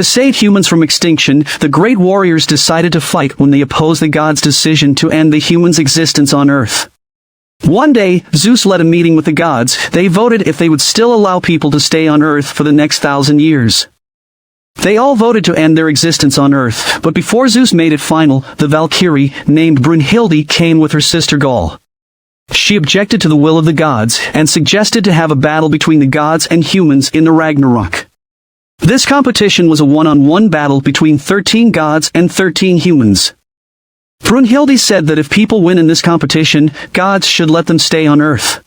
To save humans from extinction, the great warriors decided to fight when they opposed the gods' decision to end the humans' existence on Earth. One day, Zeus led a meeting with the gods. They voted if they would still allow people to stay on Earth for the next 1,000 years. They all voted to end their existence on Earth, but before Zeus made it final, the Valkyrie, named Brunhilde, came with her sister Gaul. She objected to the will of the gods, and suggested to have a battle between the gods and humans in the Ragnarok. This competition was a one-on-one battle between 13 gods and 13 humans. Brunhilde said that if people win in this competition, gods should let them stay on Earth.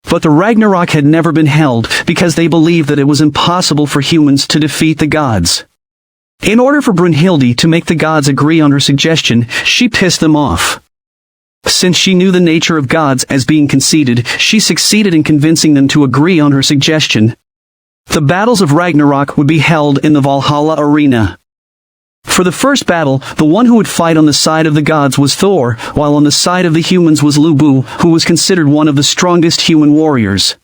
But the Ragnarok had never been held, because they believed that it was impossible for humans to defeat the gods. In order for Brunhilde to make the gods agree on her suggestion, she pissed them off. Since she knew the nature of gods as being conceited, she succeeded in convincing them to agree on her suggestion. The battles of Ragnarok would be held in the Valhalla arena. For the first battle, the one who would fight on the side of the gods was Thor, while on the side of the humans was Lubu, who was considered one of the strongest human warriors.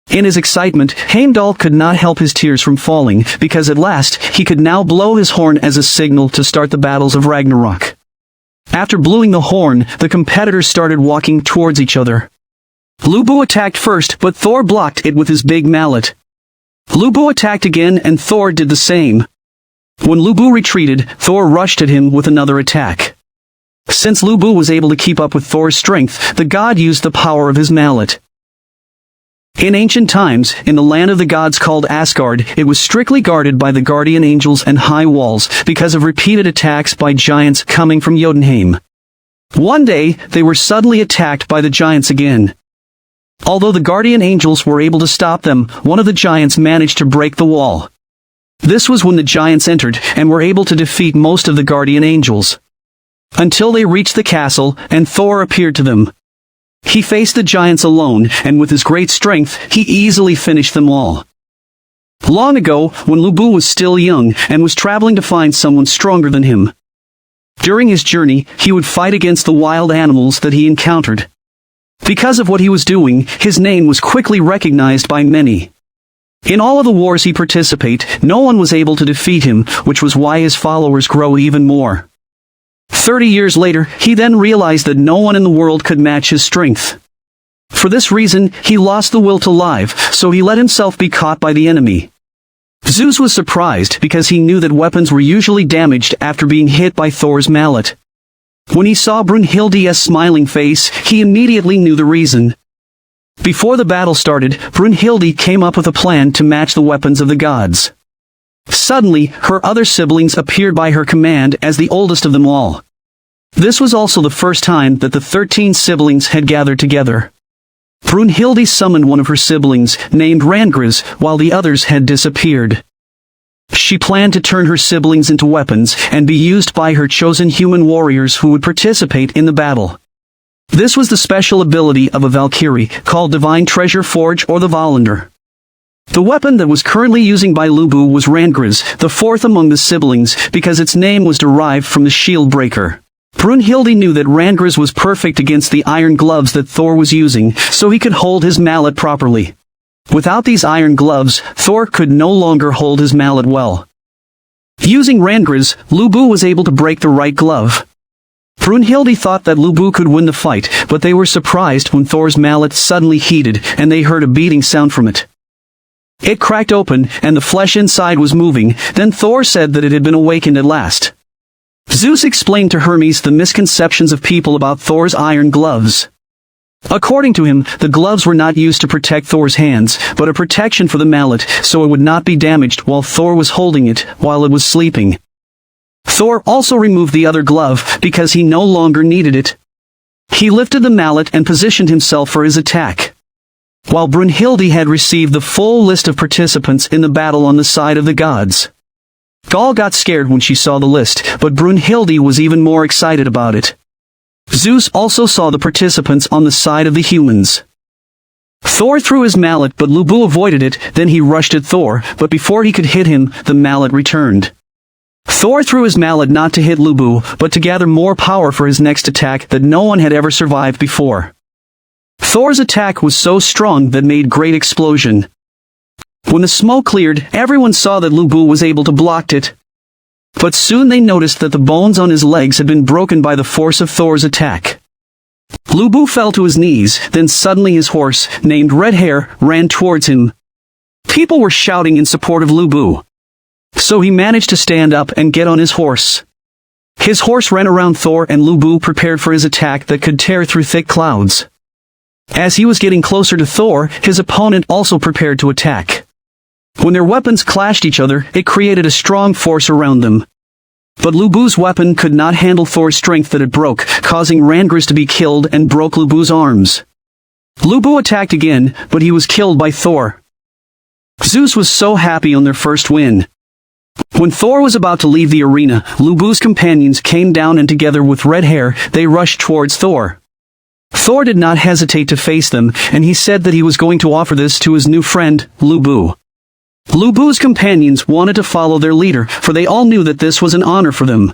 In his excitement, Heimdall could not help his tears from falling, because at last, he could now blow his horn as a signal to start the battles of Ragnarok. After blowing the horn, the competitors started walking towards each other. Lubu attacked first, but Thor blocked it with his big mallet. Lubu attacked again and Thor did the same. When Lubu retreated, Thor rushed at him with another attack. Since Lubu was able to keep up with Thor's strength, the god used the power of his mallet. In ancient times, in the land of the gods called Asgard, it was strictly guarded by the guardian angels and high walls, because of repeated attacks by giants coming from Jotunheim. One day, they were suddenly attacked by the giants again. Although the guardian angels were able to stop them, one of the giants managed to break the wall. This was when the giants entered, and were able to defeat most of the guardian angels. Until they reached the castle, and Thor appeared to them. He faced the giants alone, and with his great strength, he easily finished them all. Long ago, when Lubu was still young, and was traveling to find someone stronger than him. During his journey, he would fight against the wild animals that he encountered. Because of what he was doing, his name was quickly recognized by many. In all of the wars he participated, no one was able to defeat him, which was why his followers grew even more. 30 years later, he then realized that no one in the world could match his strength. For this reason, he lost the will to live, so he let himself be caught by the enemy. Zeus was surprised because he knew that weapons were usually damaged after being hit by Thor's mallet. When he saw Brunhilde's smiling face, he immediately knew the reason. Before the battle started, Brunhilde came up with a plan to match the weapons of the gods. Suddenly, her other siblings appeared by her command as the oldest of them all. This was also the first time that the 13 siblings had gathered together. Brunhilde summoned one of her siblings, named Rangriz, while the others had disappeared. She planned to turn her siblings into weapons, and be used by her chosen human warriors who would participate in the battle. This was the special ability of a Valkyrie, called Divine Treasure Forge or the Valander. The weapon that was currently using by Lubu was Rangriz, the fourth among the siblings, because its name was derived from the shield breaker. Brunhilde knew that Rangriz was perfect against the iron gloves that Thor was using, so he could hold his mallet properly. Without these iron gloves, Thor could no longer hold his mallet well. Using Rangriz, Lubu was able to break the right glove. Brunhilde thought that Lubu could win the fight, but they were surprised when Thor's mallet suddenly heated, and they heard a beating sound from it. It cracked open, and the flesh inside was moving. Then Thor said that it had been awakened at last. Zeus explained to Hermes the misconceptions of people about Thor's iron gloves. According to him, the gloves were not used to protect Thor's hands, but a protection for the mallet, so it would not be damaged while Thor was holding it, while it was sleeping. Thor also removed the other glove, because he no longer needed it. He lifted the mallet and positioned himself for his attack. While Brunhilde had received the full list of participants in the battle on the side of the gods. Gaul got scared when she saw the list, but Brunhilde was even more excited about it. Zeus also saw the participants on the side of the humans. Thor threw his mallet, but Lubu avoided it. Then he rushed at Thor, but before he could hit him, the mallet returned. Thor threw his mallet not to hit Lubu, but to gather more power for his next attack that no one had ever survived before. Thor's attack was so strong that made great explosion. When the smoke cleared, everyone saw that Lu Bu was able to block it. But soon they noticed that the bones on his legs had been broken by the force of Thor's attack. Lu Bu fell to his knees, then suddenly his horse, named Red Hair, ran towards him. People were shouting in support of Lu Bu. So he managed to stand up and get on his horse. His horse ran around Thor and Lu Bu prepared for his attack that could tear through thick clouds. As he was getting closer to Thor, his opponent also prepared to attack. When their weapons clashed each other, it created a strong force around them. But Lu Bu's weapon could not handle Thor's strength that it broke, causing Rangers to be killed and broke Lu Bu's arms. Lu Bu attacked again, but he was killed by Thor. Zeus was so happy on their first win. When Thor was about to leave the arena, Lu Bu's companions came down and together with Red Hair, they rushed towards Thor. Thor did not hesitate to face them, and he said that he was going to offer this to his new friend, Lu Bu. Lu Bu's companions wanted to follow their leader, for they all knew that this was an honor for them.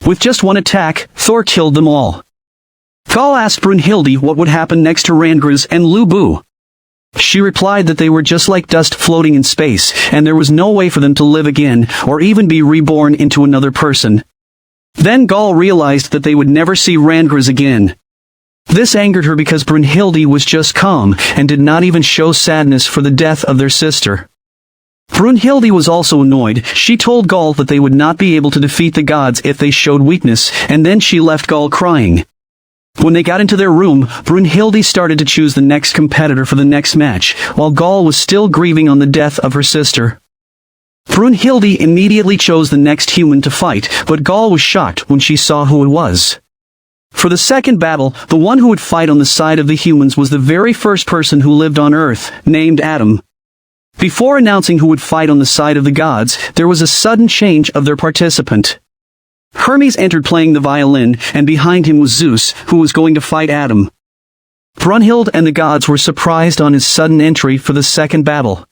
With just one attack, Thor killed them all. Gaul asked Brunhilde what would happen next to Rangers and Lu Bu. She replied that they were just like dust floating in space, and there was no way for them to live again, or even be reborn into another person. Then Gaul realized that they would never see Rangers again. This angered her because Brunhilde was just calm, and did not even show sadness for the death of their sister. Brunhilde was also annoyed. She told Gaul that they would not be able to defeat the gods if they showed weakness, and then she left Gaul crying. When they got into their room, Brunhilde started to choose the next competitor for the next match, while Gaul was still grieving on the death of her sister. Brunhilde immediately chose the next human to fight, but Gaul was shocked when she saw who it was. For the second battle, the one who would fight on the side of the humans was the very first person who lived on Earth, named Adam. Before announcing who would fight on the side of the gods, there was a sudden change of their participant. Hermes entered playing the violin, and behind him was Zeus, who was going to fight Adam. Brunhilde and the gods were surprised on his sudden entry for the second battle.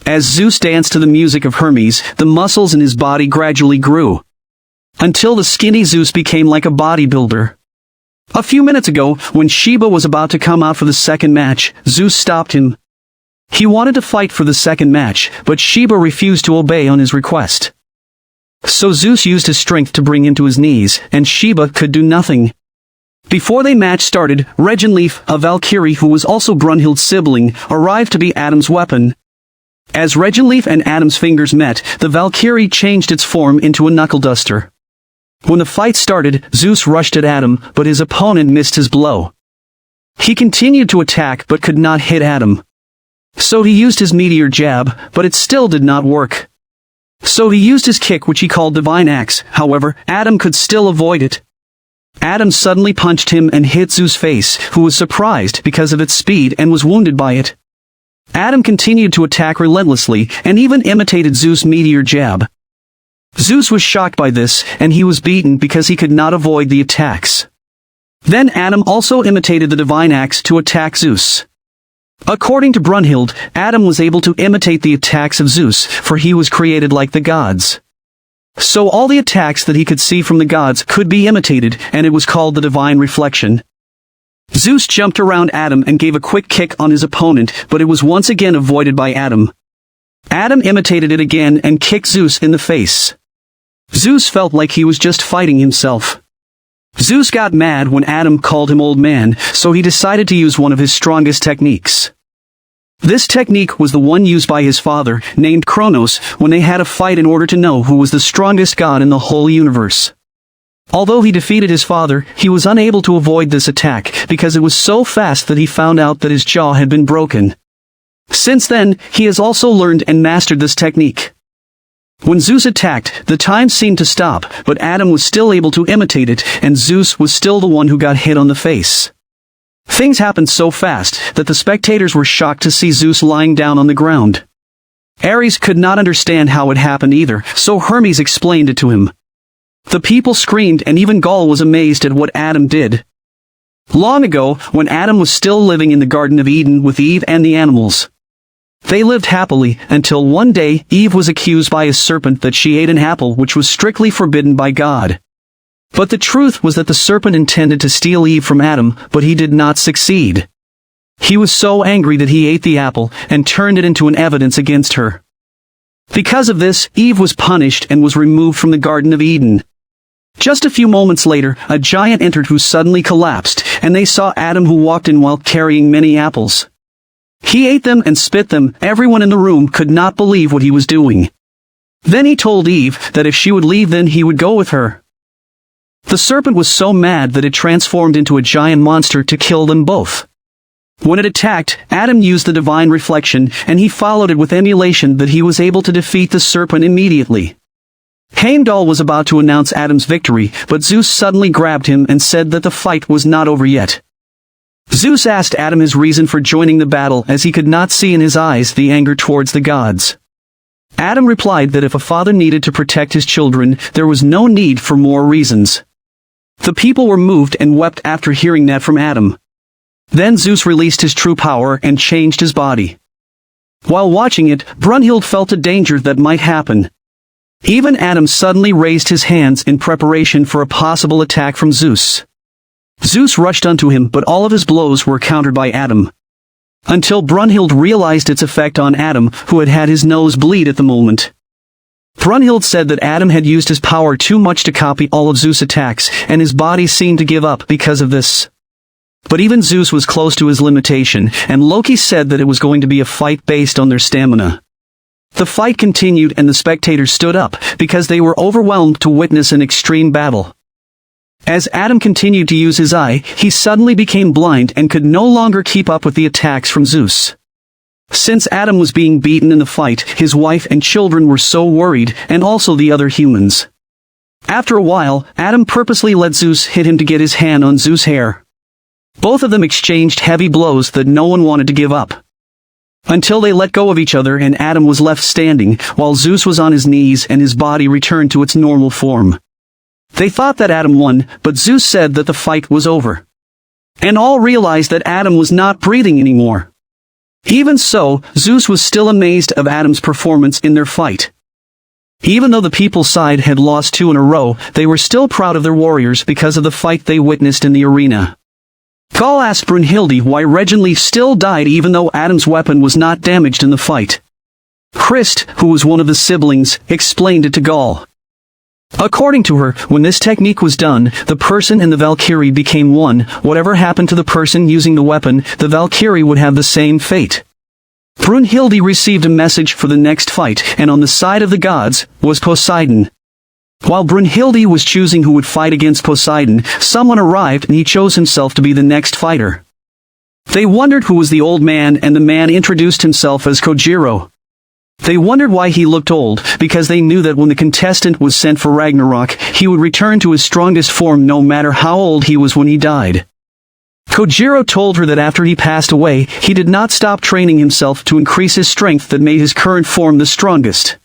As Zeus danced to the music of Hermes, the muscles in his body gradually grew, until the skinny Zeus became like a bodybuilder. A few minutes ago, when Sheba was about to come out for the second match, Zeus stopped him. He wanted to fight for the second match, but Sheba refused to obey on his request. So Zeus used his strength to bring him to his knees, and Sheba could do nothing. Before the match started, Regenleaf, a Valkyrie who was also Brunhilde's sibling, arrived to be Adam's weapon. As Regenleaf and Adam's fingers met, the Valkyrie changed its form into a knuckle duster. When the fight started, Zeus rushed at Adam, but his opponent missed his blow. He continued to attack but could not hit Adam. So he used his meteor jab, but it still did not work. So he used his kick, which he called Divine Axe. However, Adam could still avoid it. Adam suddenly punched him and hit Zeus' face, who was surprised because of its speed and was wounded by it. Adam continued to attack relentlessly, and even imitated Zeus' meteor jab. Zeus was shocked by this, and he was beaten because he could not avoid the attacks. Then Adam also imitated the Divine Axe to attack Zeus. According to Brunhilde, Adam was able to imitate the attacks of Zeus, for he was created like the gods. So all the attacks that he could see from the gods could be imitated, and it was called the divine reflection. Zeus jumped around Adam and gave a quick kick on his opponent, but it was once again avoided by Adam. Adam imitated it again and kicked Zeus in the face. Zeus felt like he was just fighting himself. Zeus got mad when Adam called him old man, so he decided to use one of his strongest techniques. This technique was the one used by his father, named Kronos, when they had a fight in order to know who was the strongest god in the whole universe. Although he defeated his father, he was unable to avoid this attack, because it was so fast that he found out that his jaw had been broken. Since then, he has also learned and mastered this technique. When Zeus attacked, the time seemed to stop, but Adam was still able to imitate it, and Zeus was still the one who got hit on the face. Things happened so fast that the spectators were shocked to see Zeus lying down on the ground. Ares could not understand how it happened either, so Hermes explained it to him. The people screamed, and even Gaul was amazed at what Adam did. Long ago, when Adam was still living in the Garden of Eden with Eve and the animals, they lived happily, until one day, Eve was accused by a serpent that she ate an apple which was strictly forbidden by God. But the truth was that the serpent intended to steal Eve from Adam, but he did not succeed. He was so angry that he ate the apple and turned it into an evidence against her. Because of this, Eve was punished and was removed from the Garden of Eden. Just a few moments later, a giant entered who suddenly collapsed, and they saw Adam, who walked in while carrying many apples. He ate them and spit them. Everyone in the room could not believe what he was doing. Then he told Eve that if she would leave, then he would go with her. The serpent was so mad that it transformed into a giant monster to kill them both. When it attacked, Adam used the divine reflection, and he followed it with emulation that he was able to defeat the serpent immediately. Heimdall was about to announce Adam's victory, but Zeus suddenly grabbed him and said that the fight was not over yet. Zeus asked Adam his reason for joining the battle, as he could not see in his eyes the anger towards the gods. Adam replied that if a father needed to protect his children, there was no need for more reasons. The people were moved and wept after hearing that from Adam. Then Zeus released his true power and changed his body. While watching it, Brunhild felt a danger that might happen. Even Adam suddenly raised his hands in preparation for a possible attack from Zeus. Zeus rushed unto him, but all of his blows were countered by Adam. Until Brunhild realized its effect on Adam, who had had his nose bleed at the moment. Brunhild said that Adam had used his power too much to copy all of Zeus' attacks, and his body seemed to give up because of this. But even Zeus was close to his limitation, and Loki said that it was going to be a fight based on their stamina. The fight continued, and the spectators stood up, because they were overwhelmed to witness an extreme battle. As Adam continued to use his eye, he suddenly became blind and could no longer keep up with the attacks from Zeus. Since Adam was being beaten in the fight, his wife and children were so worried, and also the other humans. After a while, Adam purposely let Zeus hit him to get his hand on Zeus' hair. Both of them exchanged heavy blows that no one wanted to give up. Until they let go of each other and Adam was left standing, while Zeus was on his knees and his body returned to its normal form. They thought that Adam won, but Zeus said that the fight was over. And all realized that Adam was not breathing anymore. Even so, Zeus was still amazed of Adam's performance in their fight. Even though the people's side had lost 2 in a row, they were still proud of their warriors because of the fight they witnessed in the arena. Gaul asked Brunhilde why Reginleaf still died even though Adam's weapon was not damaged in the fight. Christ, who was one of the siblings, explained it to Gaul. According to her, when this technique was done, the person and the Valkyrie became one. Whatever happened to the person using the weapon, the Valkyrie would have the same fate. Brunhilde received a message for the next fight, and on the side of the gods was Poseidon. While Brunhilde was choosing who would fight against Poseidon, someone arrived and he chose himself to be the next fighter. They wondered who was the old man, and the man introduced himself as Kojiro. They wondered why he looked old, because they knew that when the contestant was sent for Ragnarok, he would return to his strongest form no matter how old he was when he died. Kojiro told her that after he passed away, he did not stop training himself to increase his strength that made his current form the strongest.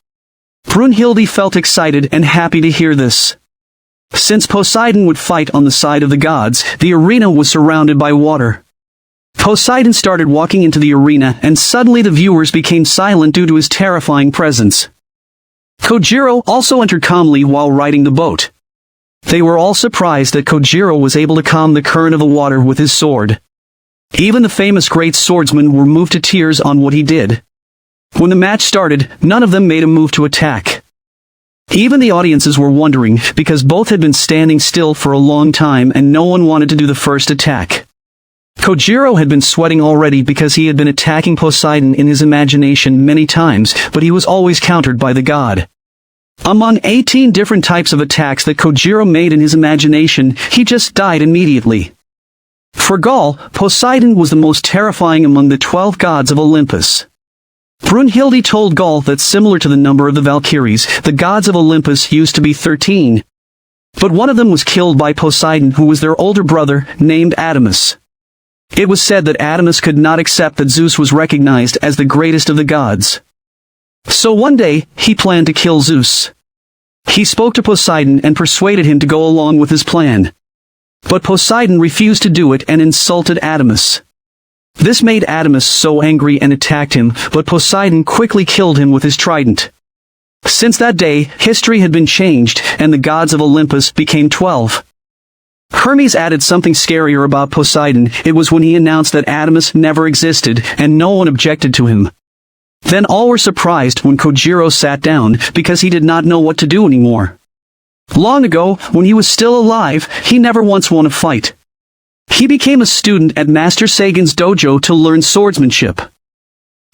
Brunhilde felt excited and happy to hear this. Since Poseidon would fight on the side of the gods, the arena was surrounded by water. Poseidon started walking into the arena, and suddenly the viewers became silent due to his terrifying presence. Kojiro also entered calmly while riding the boat. They were all surprised that Kojiro was able to calm the current of the water with his sword. Even the famous great swordsmen were moved to tears on what he did. When the match started, none of them made a move to attack. Even the audiences were wondering, because both had been standing still for a long time and no one wanted to do the first attack. Kojiro had been sweating already because he had been attacking Poseidon in his imagination many times, but he was always countered by the god. Among 18 different types of attacks that Kojiro made in his imagination, he just died immediately. For Gaul, Poseidon was the most terrifying among the 12 gods of Olympus. Brunhilde told Gaul that similar to the number of the Valkyries, the gods of Olympus used to be 13. But one of them was killed by Poseidon, who was their older brother, named Adamas. It was said that Adamas could not accept that Zeus was recognized as the greatest of the gods. So one day, he planned to kill Zeus. He spoke to Poseidon and persuaded him to go along with his plan. But Poseidon refused to do it and insulted Adamas. This made Adamas so angry and attacked him, but Poseidon quickly killed him with his trident. Since that day, history had been changed, and the gods of Olympus became 12. Hermes added something scarier about Poseidon. It was when he announced that Adamus never existed, and no one objected to him. Then all were surprised when Kojiro sat down, because he did not know what to do anymore. Long ago, when he was still alive, he never once won a fight. He became a student at Master Sagan's dojo to learn swordsmanship.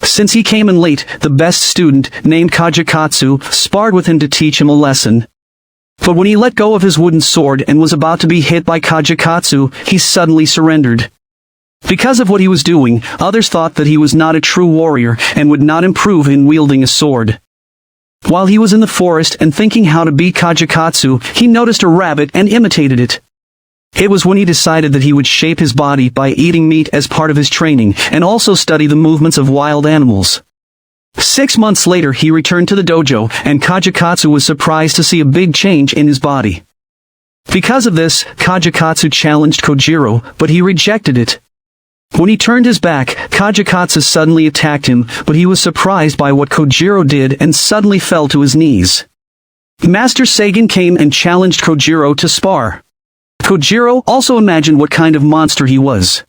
Since he came in late, the best student, named Kajikatsu, sparred with him to teach him a lesson. But when he let go of his wooden sword and was about to be hit by Kajikatsu, he suddenly surrendered. Because of what he was doing, others thought that he was not a true warrior and would not improve in wielding a sword. While he was in the forest and thinking how to beat Kajikatsu, he noticed a rabbit and imitated it. It was when he decided that he would shape his body by eating meat as part of his training, and also study the movements of wild animals. 6 months later he returned to the dojo, and Kajikatsu was surprised to see a big change in his body. Because of this, Kajikatsu challenged Kojiro, but he rejected it. When he turned his back, Kajikatsu suddenly attacked him, but he was surprised by what Kojiro did and suddenly fell to his knees. Master Sagan came and challenged Kojiro to spar. Kojiro also imagined what kind of monster he was.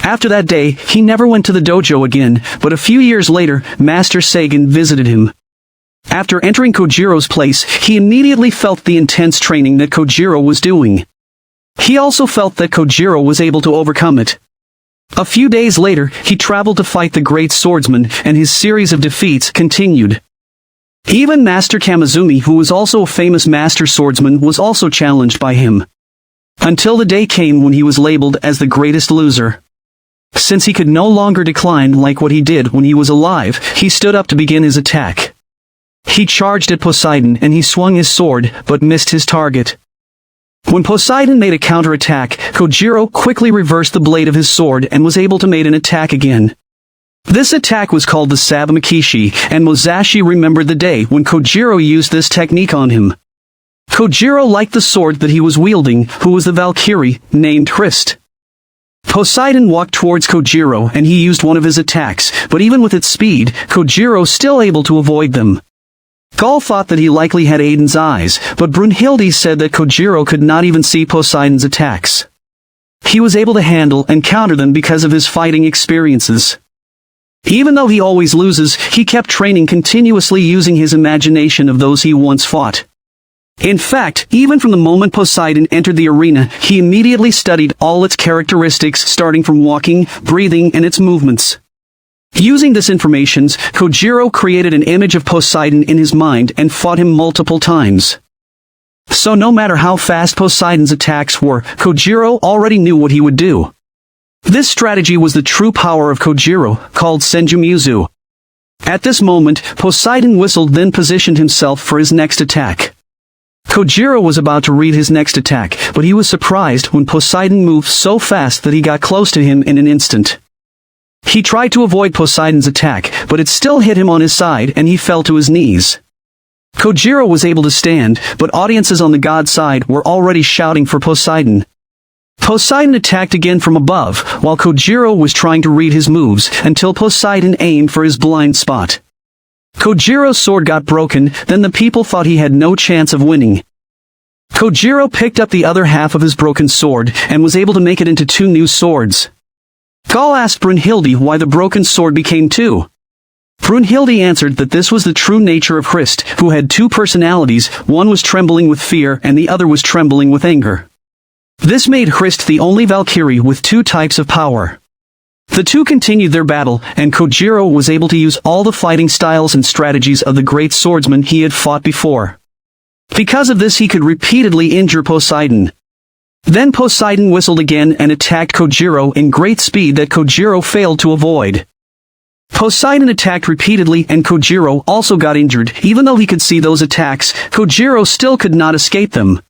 After that day, he never went to the dojo again, but a few years later, Master Sagan visited him. After entering Kojiro's place, he immediately felt the intense training that Kojiro was doing. He also felt that Kojiro was able to overcome it. A few days later, he traveled to fight the great swordsman, and his series of defeats continued. Even Master Kamizumi, who was also a famous master swordsman, was also challenged by him. Until the day came when he was labeled as the greatest loser. Since he could no longer decline like what he did when he was alive, he stood up to begin his attack. He charged at Poseidon and he swung his sword, but missed his target. When Poseidon made a counterattack, Kojiro quickly reversed the blade of his sword and was able to make an attack again. This attack was called the Sabamakishi, and Musashi remembered the day when Kojiro used this technique on him. Kojiro liked the sword that he was wielding, who was the Valkyrie, named Hrist. Poseidon walked towards Kojiro and he used one of his attacks, but even with its speed, Kojiro still able to avoid them. Gaul thought that he likely had Aiden's eyes, but Brunhilde said that Kojiro could not even see Poseidon's attacks. He was able to handle and counter them because of his fighting experiences. Even though he always loses, he kept training continuously using his imagination of those he once fought. In fact, even from the moment Poseidon entered the arena, he immediately studied all its characteristics starting from walking, breathing, and its movements. Using this information, Kojiro created an image of Poseidon in his mind and fought him multiple times. So no matter how fast Poseidon's attacks were, Kojiro already knew what he would do. This strategy was the true power of Kojiro, called Senjutsu. At this moment, Poseidon whistled, then positioned himself for his next attack. Kojiro was about to read his next attack, but he was surprised when Poseidon moved so fast that he got close to him in an instant. He tried to avoid Poseidon's attack, but it still hit him on his side and he fell to his knees. Kojiro was able to stand, but audiences on the god side were already shouting for Poseidon. Poseidon attacked again from above, while Kojiro was trying to read his moves, until Poseidon aimed for his blind spot. Kojiro's sword got broken, then the people thought he had no chance of winning. Kojiro picked up the other half of his broken sword, and was able to make it into 2 new swords. Gaul asked Brunhilde why the broken sword became 2. Brunhilde answered that this was the true nature of Hrist, who had 2 personalities, one was trembling with fear and the other was trembling with anger. This made Hrist the only Valkyrie with 2 types of power. The 2 continued their battle, and Kojiro was able to use all the fighting styles and strategies of the great swordsman he had fought before. Because of this he could repeatedly injure Poseidon. Then Poseidon whistled again and attacked Kojiro in great speed that Kojiro failed to avoid. Poseidon attacked repeatedly and Kojiro also got injured. Even though he could see those attacks, Kojiro still could not escape them.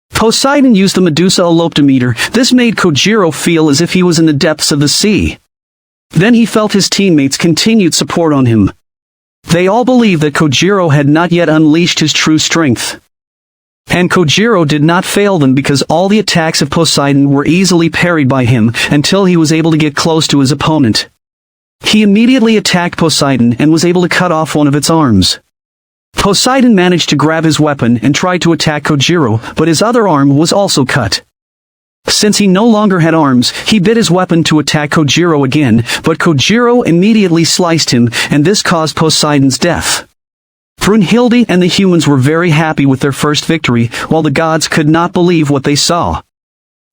Poseidon used the Medusa eloptometer. This made Kojiro feel as if he was in the depths of the sea. Then he felt his teammates' continued support on him. They all believed that Kojiro had not yet unleashed his true strength. And Kojiro did not fail them because all the attacks of Poseidon were easily parried by him until he was able to get close to his opponent. He immediately attacked Poseidon and was able to cut off one of its arms. Poseidon managed to grab his weapon and tried to attack Kojiro, but his other arm was also cut. Since he no longer had arms, he bit his weapon to attack Kojiro again, but Kojiro immediately sliced him, and this caused Poseidon's death. Brunhilde and the humans were very happy with their first victory, while the gods could not believe what they saw.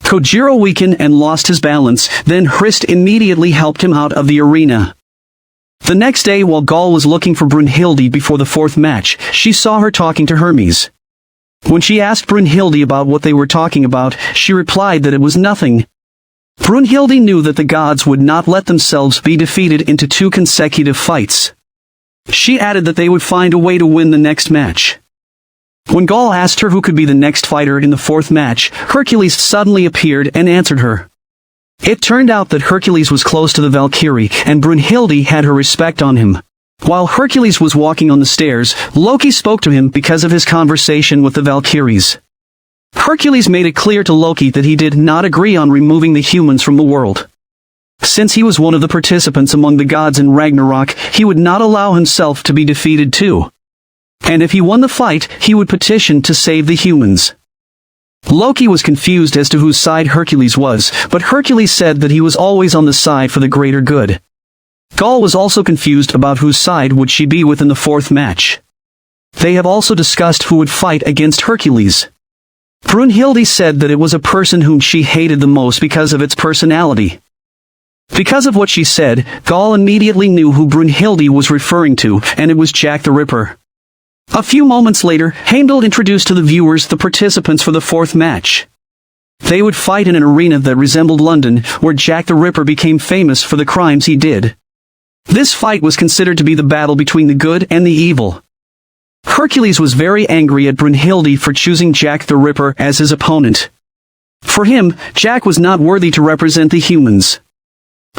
Kojiro weakened and lost his balance, then Hrist immediately helped him out of the arena. The next day, while Gaul was looking for Brunhilde before the fourth match, she saw her talking to Hermes. When she asked Brunhilde about what they were talking about, she replied that it was nothing. Brunhilde knew that the gods would not let themselves be defeated into 2 consecutive fights. She added that they would find a way to win the next match. When Gaul asked her who could be the next fighter in the fourth match, Hercules suddenly appeared and answered her. It turned out that Hercules was close to the Valkyrie, and Brunhilde had her respect on him. While Hercules was walking on the stairs, Loki spoke to him because of his conversation with the Valkyries. Hercules made it clear to Loki that he did not agree on removing the humans from the world. Since he was one of the participants among the gods in Ragnarok, he would not allow himself to be defeated too. And if he won the fight, he would petition to save the humans. Loki was confused as to whose side Hercules was, but Hercules said that he was always on the side for the greater good. Gaul was also confused about whose side would she be with in the fourth match. They have also discussed who would fight against Hercules. Brunhilde said that it was a person whom she hated the most because of its personality. Because of what she said, Gaul immediately knew who Brunhilde was referring to, and it was Jack the Ripper. A few moments later, Heimdall introduced to the viewers the participants for the fourth match. They would fight in an arena that resembled London, where Jack the Ripper became famous for the crimes he did. This fight was considered to be the battle between the good and the evil. Hercules was very angry at Brunhilde for choosing Jack the Ripper as his opponent. For him, Jack was not worthy to represent the humans.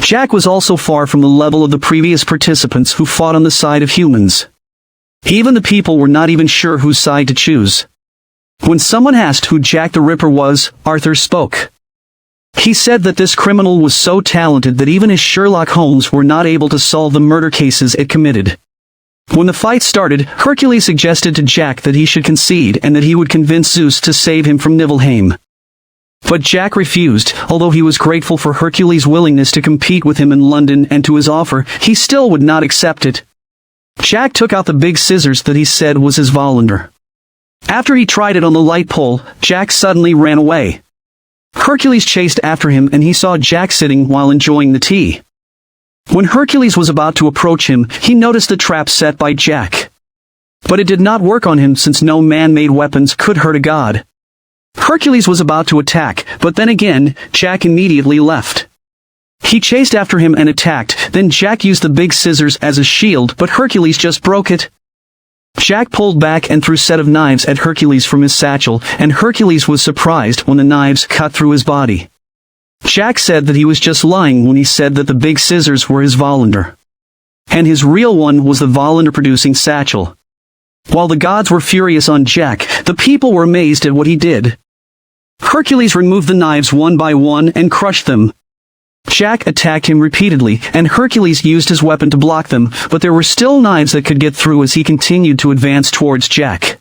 Jack was also far from the level of the previous participants who fought on the side of humans. Even the people were not even sure whose side to choose. When someone asked who Jack the Ripper was, Arthur spoke. He said that this criminal was so talented that even his Sherlock Holmes were not able to solve the murder cases it committed. When the fight started, Hercules suggested to Jack that he should concede and that he would convince Zeus to save him from Nibelheim. But Jack refused. Although he was grateful for Hercules' willingness to compete with him in London and to his offer, he still would not accept it. Jack took out the big scissors that he said was his Volander. After he tried it on the light pole, Jack suddenly ran away. Hercules chased after him and he saw Jack sitting while enjoying the tea. When Hercules was about to approach him, he noticed the trap set by Jack. But it did not work on him since no man-made weapons could hurt a god. Hercules was about to attack, but then again, Jack immediately left. He chased after him and attacked, then Jack used the big scissors as a shield, but Hercules just broke it. Jack pulled back and threw a set of knives at Hercules from his satchel, and Hercules was surprised when the knives cut through his body. Jack said that he was just lying when he said that the big scissors were his Volander. And his real one was the Volander-producing satchel. While the gods were furious on Jack, the people were amazed at what he did. Hercules removed the knives one by one and crushed them. Jack attacked him repeatedly, and Hercules used his weapon to block them, but there were still knives that could get through as he continued to advance towards Jack.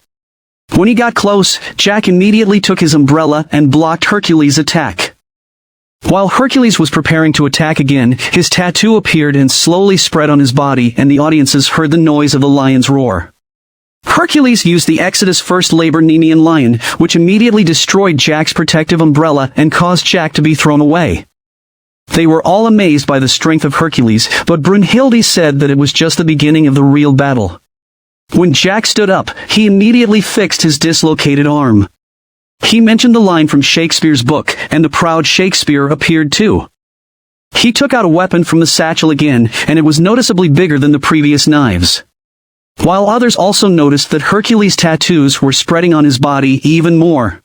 When he got close, Jack immediately took his umbrella and blocked Hercules' attack. While Hercules was preparing to attack again, his tattoo appeared and slowly spread on his body, and the audiences heard the noise of the lion's roar. Hercules used the Exodus First Labor Nemean lion, which immediately destroyed Jack's protective umbrella and caused Jack to be thrown away. They were all amazed by the strength of Hercules, but Brunhilde said that it was just the beginning of the real battle. When Jack stood up, he immediately fixed his dislocated arm. He mentioned the line from Shakespeare's book, and the proud Shakespeare appeared too. He took out a weapon from the satchel again, and it was noticeably bigger than the previous knives. While others also noticed that Hercules' tattoos were spreading on his body even more.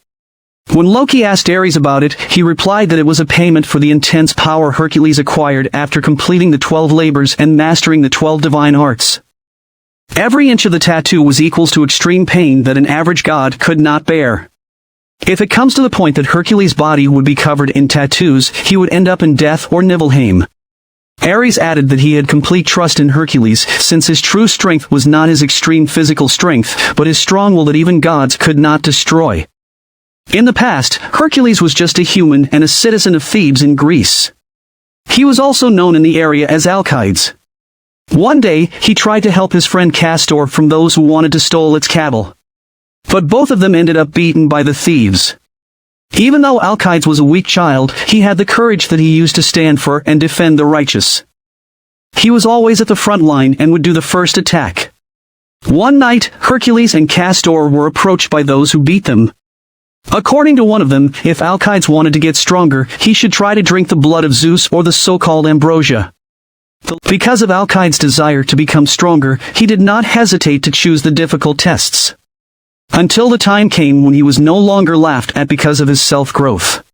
When Loki asked Ares about it, he replied that it was a payment for the intense power Hercules acquired after completing the 12 labors and mastering the 12 divine arts. Every inch of the tattoo was equal to extreme pain that an average god could not bear. If it comes to the point that Hercules' body would be covered in tattoos, he would end up in death or Nibelheim. Ares added that he had complete trust in Hercules, since his true strength was not his extreme physical strength, but his strong will that even gods could not destroy. In the past, Hercules was just a human and a citizen of Thebes in Greece. He was also known in the area as Alcides. One day, he tried to help his friend Castor from those who wanted to steal its cattle. But both of them ended up beaten by the thieves. Even though Alcides was a weak child, he had the courage that he used to stand for and defend the righteous. He was always at the front line and would do the first attack. One night, Hercules and Castor were approached by those who beat them. According to one of them, if Alcides wanted to get stronger, he should try to drink the blood of Zeus or the so-called ambrosia. Because of Alcides' desire to become stronger, he did not hesitate to choose the difficult tests. Until the time came when he was no longer laughed at because of his self-growth.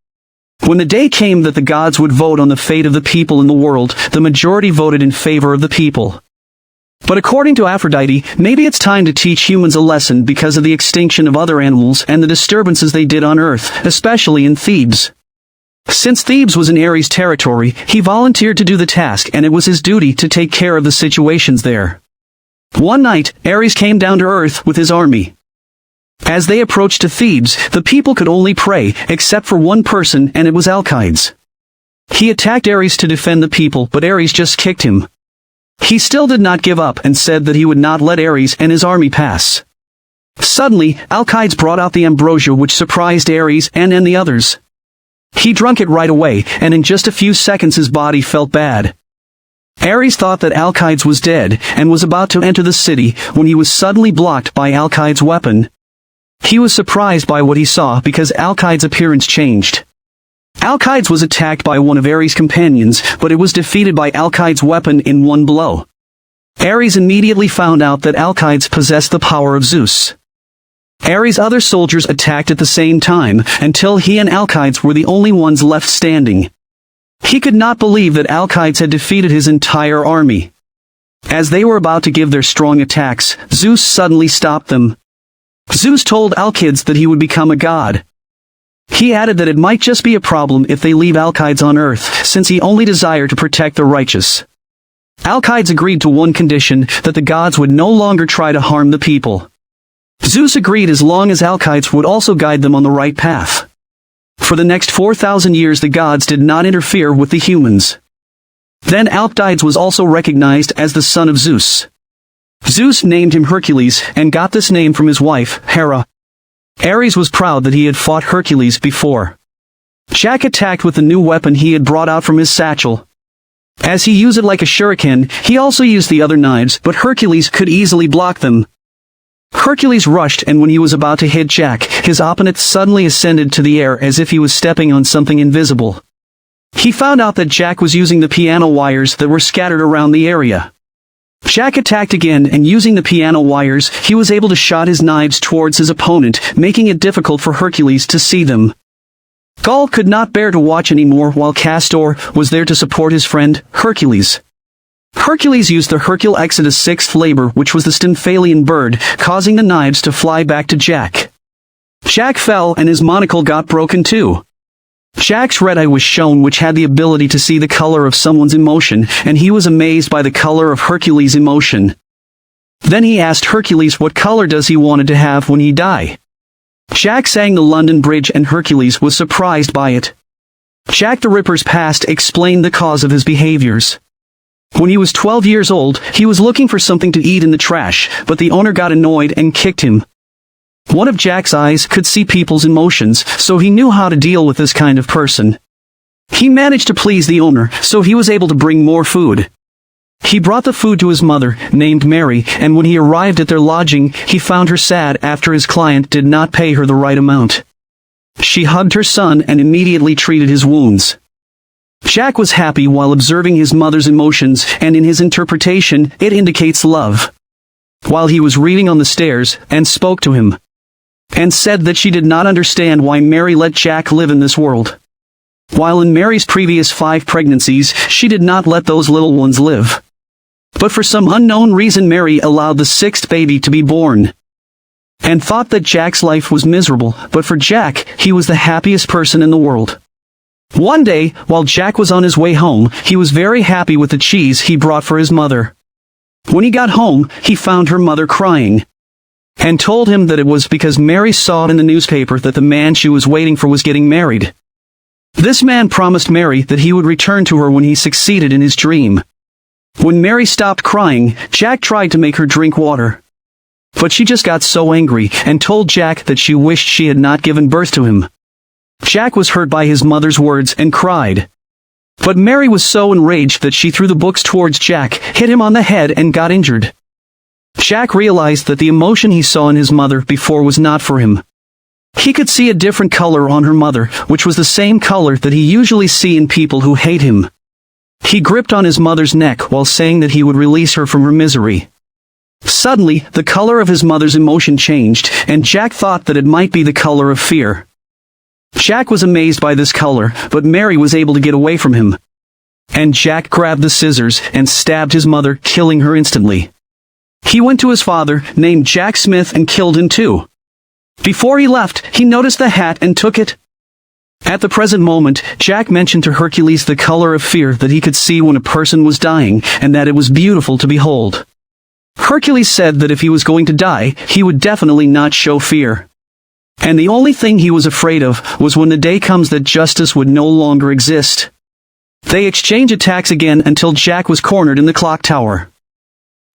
When the day came that the gods would vote on the fate of the people in the world, the majority voted in favor of the people. But according to Aphrodite, maybe it's time to teach humans a lesson because of the extinction of other animals and the disturbances they did on Earth, especially in Thebes. Since Thebes was in Ares' territory, he volunteered to do the task, and it was his duty to take care of the situations there. One night, Ares came down to Earth with his army. As they approached to Thebes, the people could only pray, except for one person, and it was Alcides. He attacked Ares to defend the people, but Ares just kicked him. He still did not give up and said that he would not let Ares and his army pass. Suddenly, Alcides brought out the ambrosia, which surprised Ares and the others. He drank it right away, and in just a few seconds his body felt bad. Ares thought that Alcides was dead, and was about to enter the city, when he was suddenly blocked by Alcides' weapon. He was surprised by what he saw because Alcides' appearance changed. Alcides was attacked by one of Ares' companions, but it was defeated by Alcides' weapon in one blow. Ares immediately found out that Alcides possessed the power of Zeus. Ares' other soldiers attacked at the same time, until he and Alcides were the only ones left standing. He could not believe that Alcides had defeated his entire army. As they were about to give their strong attacks, Zeus suddenly stopped them. Zeus told Alcides that he would become a god. He added that it might just be a problem if they leave Alcides on Earth, since he only desired to protect the righteous. Alcides agreed to one condition, that the gods would no longer try to harm the people. Zeus agreed as long as Alcides would also guide them on the right path. For the next 4,000 years the gods did not interfere with the humans. Then Alcides was also recognized as the son of Zeus. Zeus named him Hercules, and got this name from his wife, Hera. Ares was proud that he had fought Hercules before. Jack attacked with the new weapon he had brought out from his satchel. As he used it like a shuriken, he also used the other knives, but Hercules could easily block them. Hercules rushed, and when he was about to hit Jack, his opponent suddenly ascended to the air as if he was stepping on something invisible. He found out that Jack was using the piano wires that were scattered around the area. Jack attacked again, and using the piano wires, he was able to shot his knives towards his opponent, making it difficult for Hercules to see them. Gaul could not bear to watch anymore, while Castor was there to support his friend, Hercules. Hercules used the Hercule Exodus sixth labor, which was the Stymphalian bird, causing the knives to fly back to Jack. Jack fell, and his monocle got broken too. Jack's red eye was shown, which had the ability to see the color of someone's emotion, and he was amazed by the color of Hercules' emotion. Then he asked Hercules what color does he wanted to have when he die. Jack sang the London Bridge, and Hercules was surprised by it. Jack the Ripper's past explained the cause of his behaviors. When he was 12 years old, he was looking for something to eat in the trash, but the owner got annoyed and kicked him. One of Jack's eyes could see people's emotions, so he knew how to deal with this kind of person. He managed to please the owner, so he was able to bring more food. He brought the food to his mother, named Mary, and when he arrived at their lodging, he found her sad after his client did not pay her the right amount. She hugged her son and immediately treated his wounds. Jack was happy while observing his mother's emotions, and in his interpretation, it indicates love. While he was reading on the stairs, and spoke to him, and said that she did not understand why Mary let Jack live in this world. While in Mary's previous 5 pregnancies, she did not let those little ones live. But for some unknown reason Mary allowed the 6th baby to be born, and thought that Jack's life was miserable, but for Jack, he was the happiest person in the world. One day, while Jack was on his way home, he was very happy with the cheese he brought for his mother. When he got home, he found her mother crying. and told him that it was because Mary saw in the newspaper that the man she was waiting for was getting married. This man promised Mary that he would return to her when he succeeded in his dream. When Mary stopped crying, Jack tried to make her drink water. But she just got so angry and told Jack that she wished she had not given birth to him. Jack was hurt by his mother's words and cried. But Mary was so enraged that she threw the books towards Jack, hit him on the head and got injured. Jack realized that the emotion he saw in his mother before was not for him. He could see a different color on her mother, which was the same color that he usually see in people who hate him. He gripped on his mother's neck while saying that he would release her from her misery. Suddenly, the color of his mother's emotion changed, and Jack thought that it might be the color of fear. Jack was amazed by this color, but Mary was able to get away from him. And Jack grabbed the scissors and stabbed his mother, killing her instantly. He went to his father, named Jack Smith, and killed him too. Before he left, he noticed the hat and took it. At the present moment, Jack mentioned to Hercules the color of fear that he could see when a person was dying, and that it was beautiful to behold. Hercules said that if he was going to die, he would definitely not show fear. And the only thing he was afraid of was when the day comes that justice would no longer exist. They exchanged attacks again until Jack was cornered in the clock tower.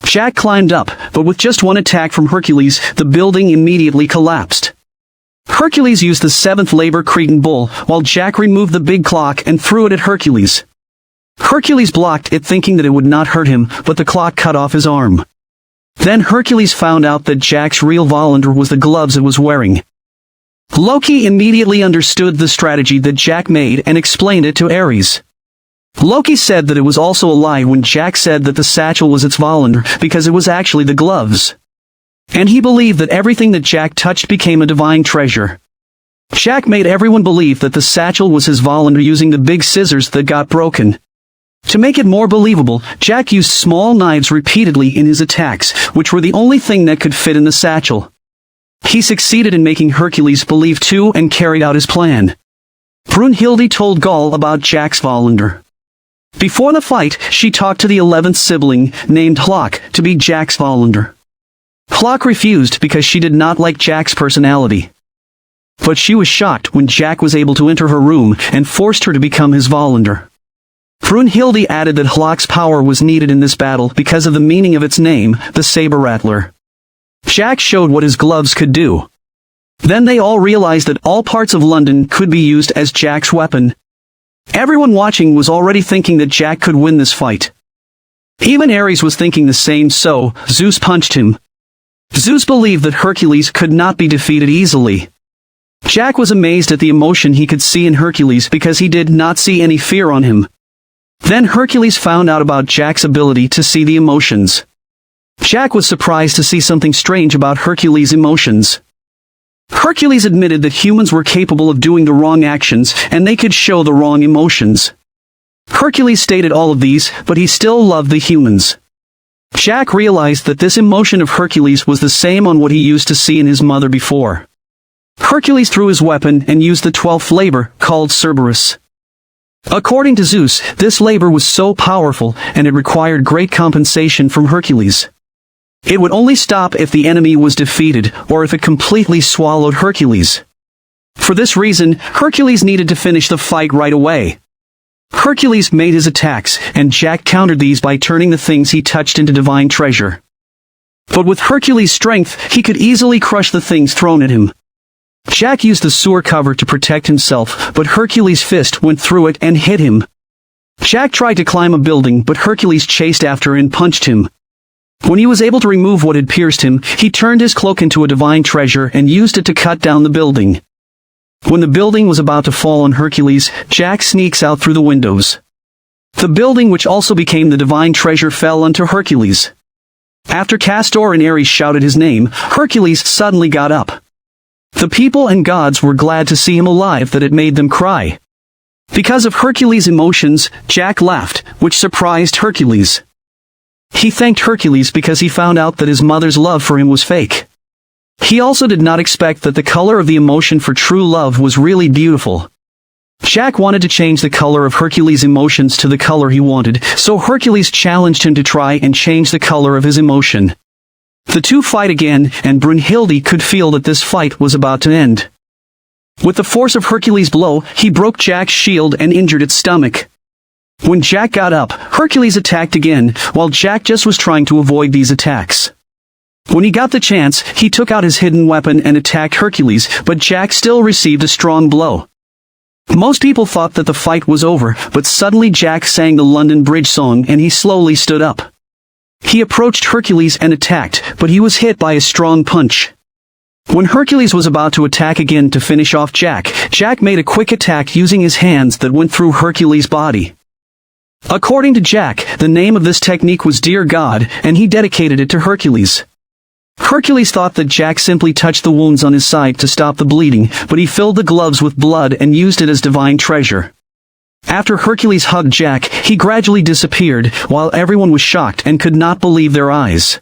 Jack climbed up, but with just one attack from Hercules, the building immediately collapsed. Hercules used the seventh labor Cretan bull, while Jack removed the big clock and threw it at Hercules. Hercules blocked it thinking that it would not hurt him, but the clock cut off his arm. Then Hercules found out that Jack's real Volundr was the gloves it was wearing. Loki immediately understood the strategy that Jack made and explained it to Ares. Loki said that it was also a lie when Jack said that the satchel was its Volundr, because it was actually the gloves. And he believed that everything that Jack touched became a divine treasure. Jack made everyone believe that the satchel was his Volundr using the big scissors that got broken. To make it more believable, Jack used small knives repeatedly in his attacks, which were the only thing that could fit in the satchel. He succeeded in making Hercules believe too and carried out his plan. Brunhilde told Gaul about Jack's Volundr. Before the fight, she talked to the 11th sibling, named Hlok, to be Jack's Volundr. Hlok refused because she did not like Jack's personality. But she was shocked when Jack was able to enter her room and forced her to become his Volundr. Brunhilde added that Hlok's power was needed in this battle because of the meaning of its name, the Saber Rattler. Jack showed what his gloves could do. Then they all realized that all parts of London could be used as Jack's weapon. Everyone watching was already thinking that Jack could win this fight. Even Ares was thinking the same, so Zeus punched him. Zeus believed that Hercules could not be defeated easily. Jack was amazed at the emotion he could see in Hercules because he did not see any fear on him. Then Hercules found out about Jack's ability to see the emotions. Jack was surprised to see something strange about Hercules' emotions. Hercules admitted that humans were capable of doing the wrong actions, and they could show the wrong emotions. Hercules stated all of these, but he still loved the humans. Jack realized that this emotion of Hercules was the same on what he used to see in his mother before. Hercules threw his weapon and used the 12th labor, called Cerberus. According to Zeus, this labor was so powerful, and it required great compensation from Hercules. It would only stop if the enemy was defeated, or if it completely swallowed Hercules. For this reason, Hercules needed to finish the fight right away. Hercules made his attacks, and Jack countered these by turning the things he touched into divine treasure. But with Hercules' strength, he could easily crush the things thrown at him. Jack used the sewer cover to protect himself, but Hercules' fist went through it and hit him. Jack tried to climb a building, but Hercules chased after and punched him. When he was able to remove what had pierced him, he turned his cloak into a divine treasure and used it to cut down the building. When the building was about to fall on Hercules, Jack sneaks out through the windows. The building, which also became the divine treasure, fell onto Hercules. After Castor and Ares shouted his name, Hercules suddenly got up. The people and gods were glad to see him alive that it made them cry. Because of Hercules' emotions, Jack laughed, which surprised Hercules. He thanked Hercules because he found out that his mother's love for him was fake. He also did not expect that the color of the emotion for true love was really beautiful. Jack wanted to change the color of Hercules' emotions to the color he wanted, so Hercules challenged him to try and change the color of his emotion. The two fight again, and Brunhilde could feel that this fight was about to end. With the force of Hercules' blow, he broke Jack's shield and injured its stomach. When Jack got up, Hercules attacked again, while Jack just was trying to avoid these attacks. When he got the chance, he took out his hidden weapon and attacked Hercules, but Jack still received a strong blow. Most people thought that the fight was over, but suddenly Jack sang the London Bridge song and he slowly stood up. He approached Hercules and attacked, but he was hit by a strong punch. When Hercules was about to attack again to finish off Jack, Jack made a quick attack using his hands that went through Hercules' body. According to Jack, the name of this technique was Dear God, and he dedicated it to Hercules. Hercules thought that Jack simply touched the wounds on his side to stop the bleeding, but he filled the gloves with blood and used it as divine treasure. After Hercules hugged Jack, he gradually disappeared, while everyone was shocked and could not believe their eyes.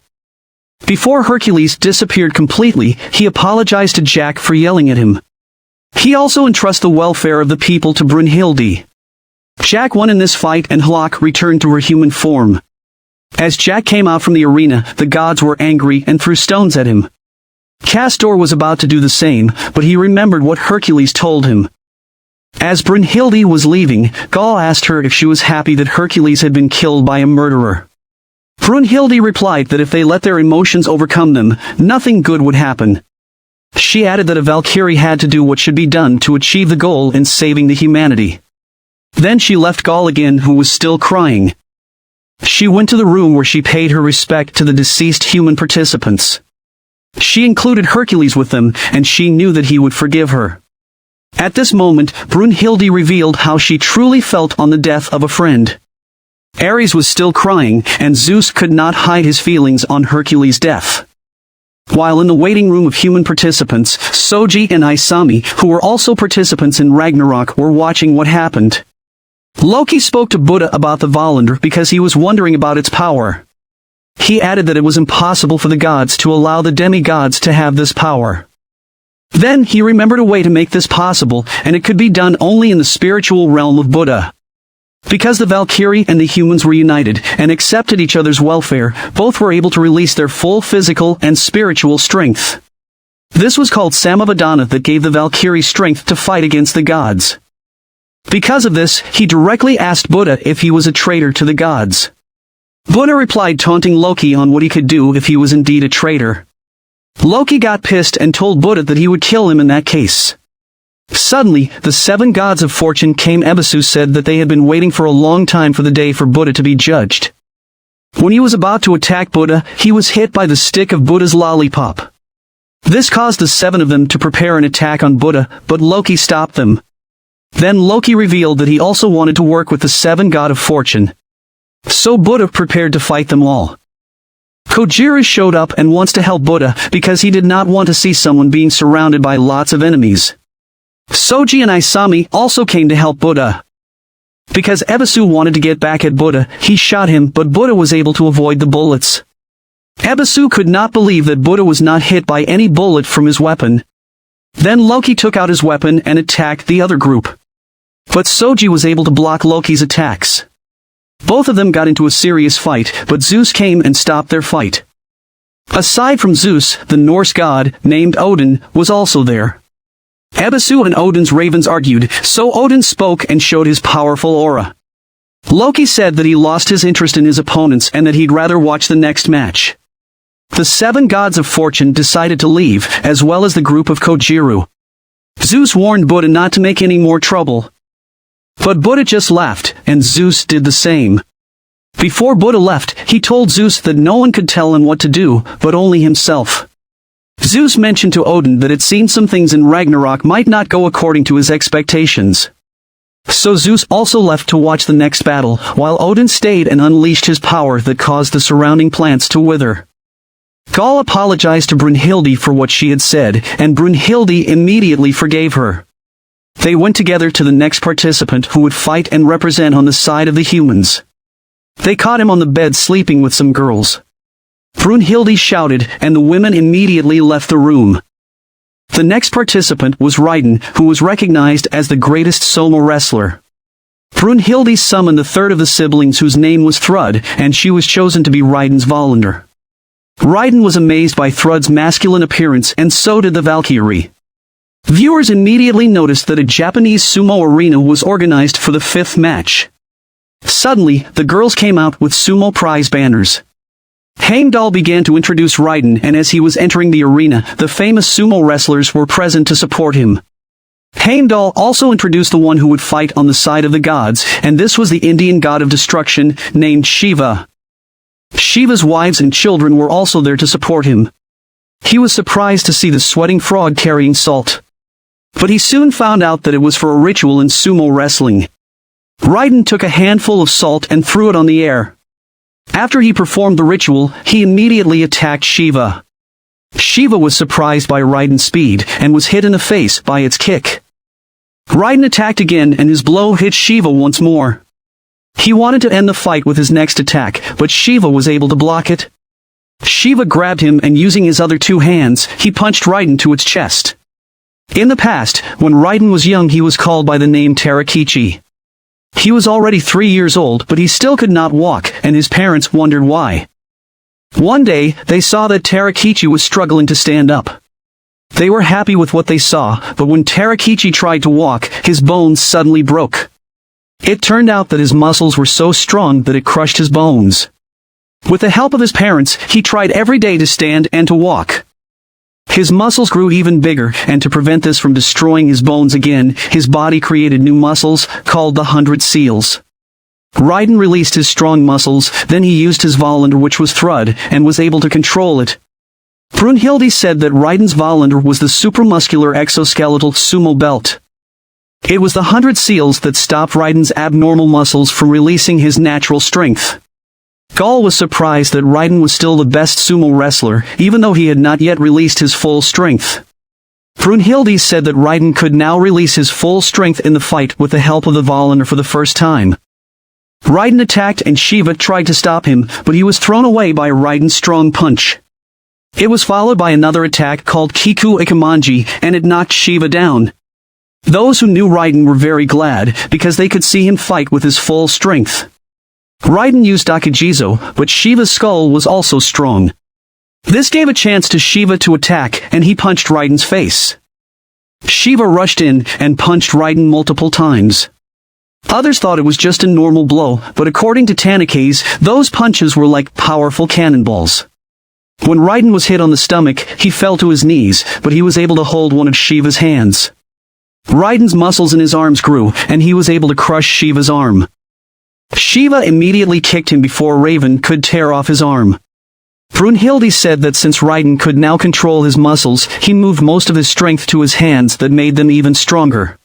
Before Hercules disappeared completely, he apologized to Jack for yelling at him. He also entrusts the welfare of the people to Brunhilde. Jack won in this fight and Hlok returned to her human form. As Jack came out from the arena, the gods were angry and threw stones at him. Castor was about to do the same, but he remembered what Hercules told him. As Brunhilde was leaving, Gaul asked her if she was happy that Hercules had been killed by a murderer. Brunhilde replied that if they let their emotions overcome them, nothing good would happen. She added that a Valkyrie had to do what should be done to achieve the goal in saving the humanity. Then she left Gaul again, who was still crying. She went to the room where she paid her respect to the deceased human participants. She included Hercules with them, and she knew that he would forgive her. At this moment, Brunhilde revealed how she truly felt on the death of a friend. Ares was still crying, and Zeus could not hide his feelings on Hercules' death. While in the waiting room of human participants, Soji and Isami, who were also participants in Ragnarok, were watching what happened. Loki spoke to Buddha about the Valhalla because he was wondering about its power. He added that it was impossible for the gods to allow the demigods to have this power. Then he remembered a way to make this possible, and it could be done only in the spiritual realm of Buddha. Because the Valkyrie and the humans were united and accepted each other's welfare, both were able to release their full physical and spiritual strength. This was called Samavadana, that gave the Valkyrie strength to fight against the gods. Because of this, he directly asked Buddha if he was a traitor to the gods. Buddha replied, taunting Loki on what he could do if he was indeed a traitor. Loki got pissed and told Buddha that he would kill him in that case. Suddenly, the 7 gods of fortune came. Ebisu said that they had been waiting for a long time for the day for Buddha to be judged. When he was about to attack Buddha, he was hit by the stick of Buddha's lollipop. This caused the 7 of them to prepare an attack on Buddha, but Loki stopped them. Then Loki revealed that he also wanted to work with the 7 god of fortune. So Buddha prepared to fight them all. Kojira showed up and wants to help Buddha because he did not want to see someone being surrounded by lots of enemies. Soji and Isami also came to help Buddha. Because Ebisu wanted to get back at Buddha, he shot him, but Buddha was able to avoid the bullets. Ebisu could not believe that Buddha was not hit by any bullet from his weapon. Then Loki took out his weapon and attacked the other group. But Soji was able to block Loki's attacks. Both of them got into a serious fight, but Zeus came and stopped their fight. Aside from Zeus, the Norse god, named Odin, was also there. Ebisu and Odin's ravens argued, so Odin spoke and showed his powerful aura. Loki said that he lost his interest in his opponents and that he'd rather watch the next match. The 7 gods of fortune decided to leave, as well as the group of Kojiru. Zeus warned Buddha not to make any more trouble. But Buddha just laughed, and Zeus did the same. Before Buddha left, he told Zeus that no one could tell him what to do, but only himself. Zeus mentioned to Odin that it seemed some things in Ragnarok might not go according to his expectations. So Zeus also left to watch the next battle, while Odin stayed and unleashed his power that caused the surrounding plants to wither. Gaul apologized to Brunhilde for what she had said, and Brunhilde immediately forgave her. They went together to the next participant who would fight and represent on the side of the humans. They caught him on the bed sleeping with some girls. Brunhilde shouted, and the women immediately left the room. The next participant was Raiden, who was recognized as the greatest sumo wrestler. Brunhilde summoned the third of the siblings, whose name was Thrud, and she was chosen to be Raiden's Valhalla. Raiden was amazed by Thrud's masculine appearance, and so did the Valkyrie. Viewers immediately noticed that a Japanese sumo arena was organized for the 5th match. Suddenly, the girls came out with sumo prize banners. Heimdall began to introduce Raiden, and as he was entering the arena, the famous sumo wrestlers were present to support him. Heimdall also introduced the one who would fight on the side of the gods, and this was the Indian god of destruction, named Shiva. Shiva's wives and children were also there to support him. He was surprised to see the sweating frog carrying salt. But he soon found out that it was for a ritual in sumo wrestling. Raiden took a handful of salt and threw it on the air. After he performed the ritual, he immediately attacked Shiva. Shiva was surprised by Raiden's speed, and was hit in the face by its kick. Raiden attacked again, and his blow hit Shiva once more. He wanted to end the fight with his next attack, but Shiva was able to block it. Shiva grabbed him, and using his other 2 hands, he punched Raiden to its chest. In the past, when Raiden was young, he was called by the name Tarakichi. He was already 3 years old, but he still could not walk, and his parents wondered why. One day, they saw that Tarakichi was struggling to stand up. They were happy with what they saw, but when Tarakichi tried to walk, his bones suddenly broke. It turned out that his muscles were so strong that it crushed his bones. With the help of his parents, he tried every day to stand and to walk. His muscles grew even bigger, and to prevent this from destroying his bones again, his body created new muscles, called the 100 Seals. Raiden released his strong muscles, then he used his Valender, which was Thrud, and was able to control it. Brunhilde said that Raiden's Valender was the supramuscular exoskeletal sumo belt. It was the 100 Seals that stopped Raiden's abnormal muscles from releasing his natural strength. Gaul was surprised that Raiden was still the best sumo wrestler, even though he had not yet released his full strength. Brunhilde said that Raiden could now release his full strength in the fight with the help of the Valender for the first time. Raiden attacked, and Shiva tried to stop him, but he was thrown away by Raiden's strong punch. It was followed by another attack called Kiku Ikamanji, and it knocked Shiva down. Those who knew Raiden were very glad, because they could see him fight with his full strength. Raiden used Dakijizo, but Shiva's skull was also strong. This gave a chance to Shiva to attack, and he punched Raiden's face. Shiva rushed in, and punched Raiden multiple times. Others thought it was just a normal blow, but according to Tanikaze, those punches were like powerful cannonballs. When Raiden was hit on the stomach, he fell to his knees, but he was able to hold one of Shiva's hands. Raiden's muscles in his arms grew, and he was able to crush Shiva's arm. Shiva immediately kicked him before Raven could tear off his arm. Brunhilde said that since Raiden could now control his muscles, he moved most of his strength to his hands that made them even stronger.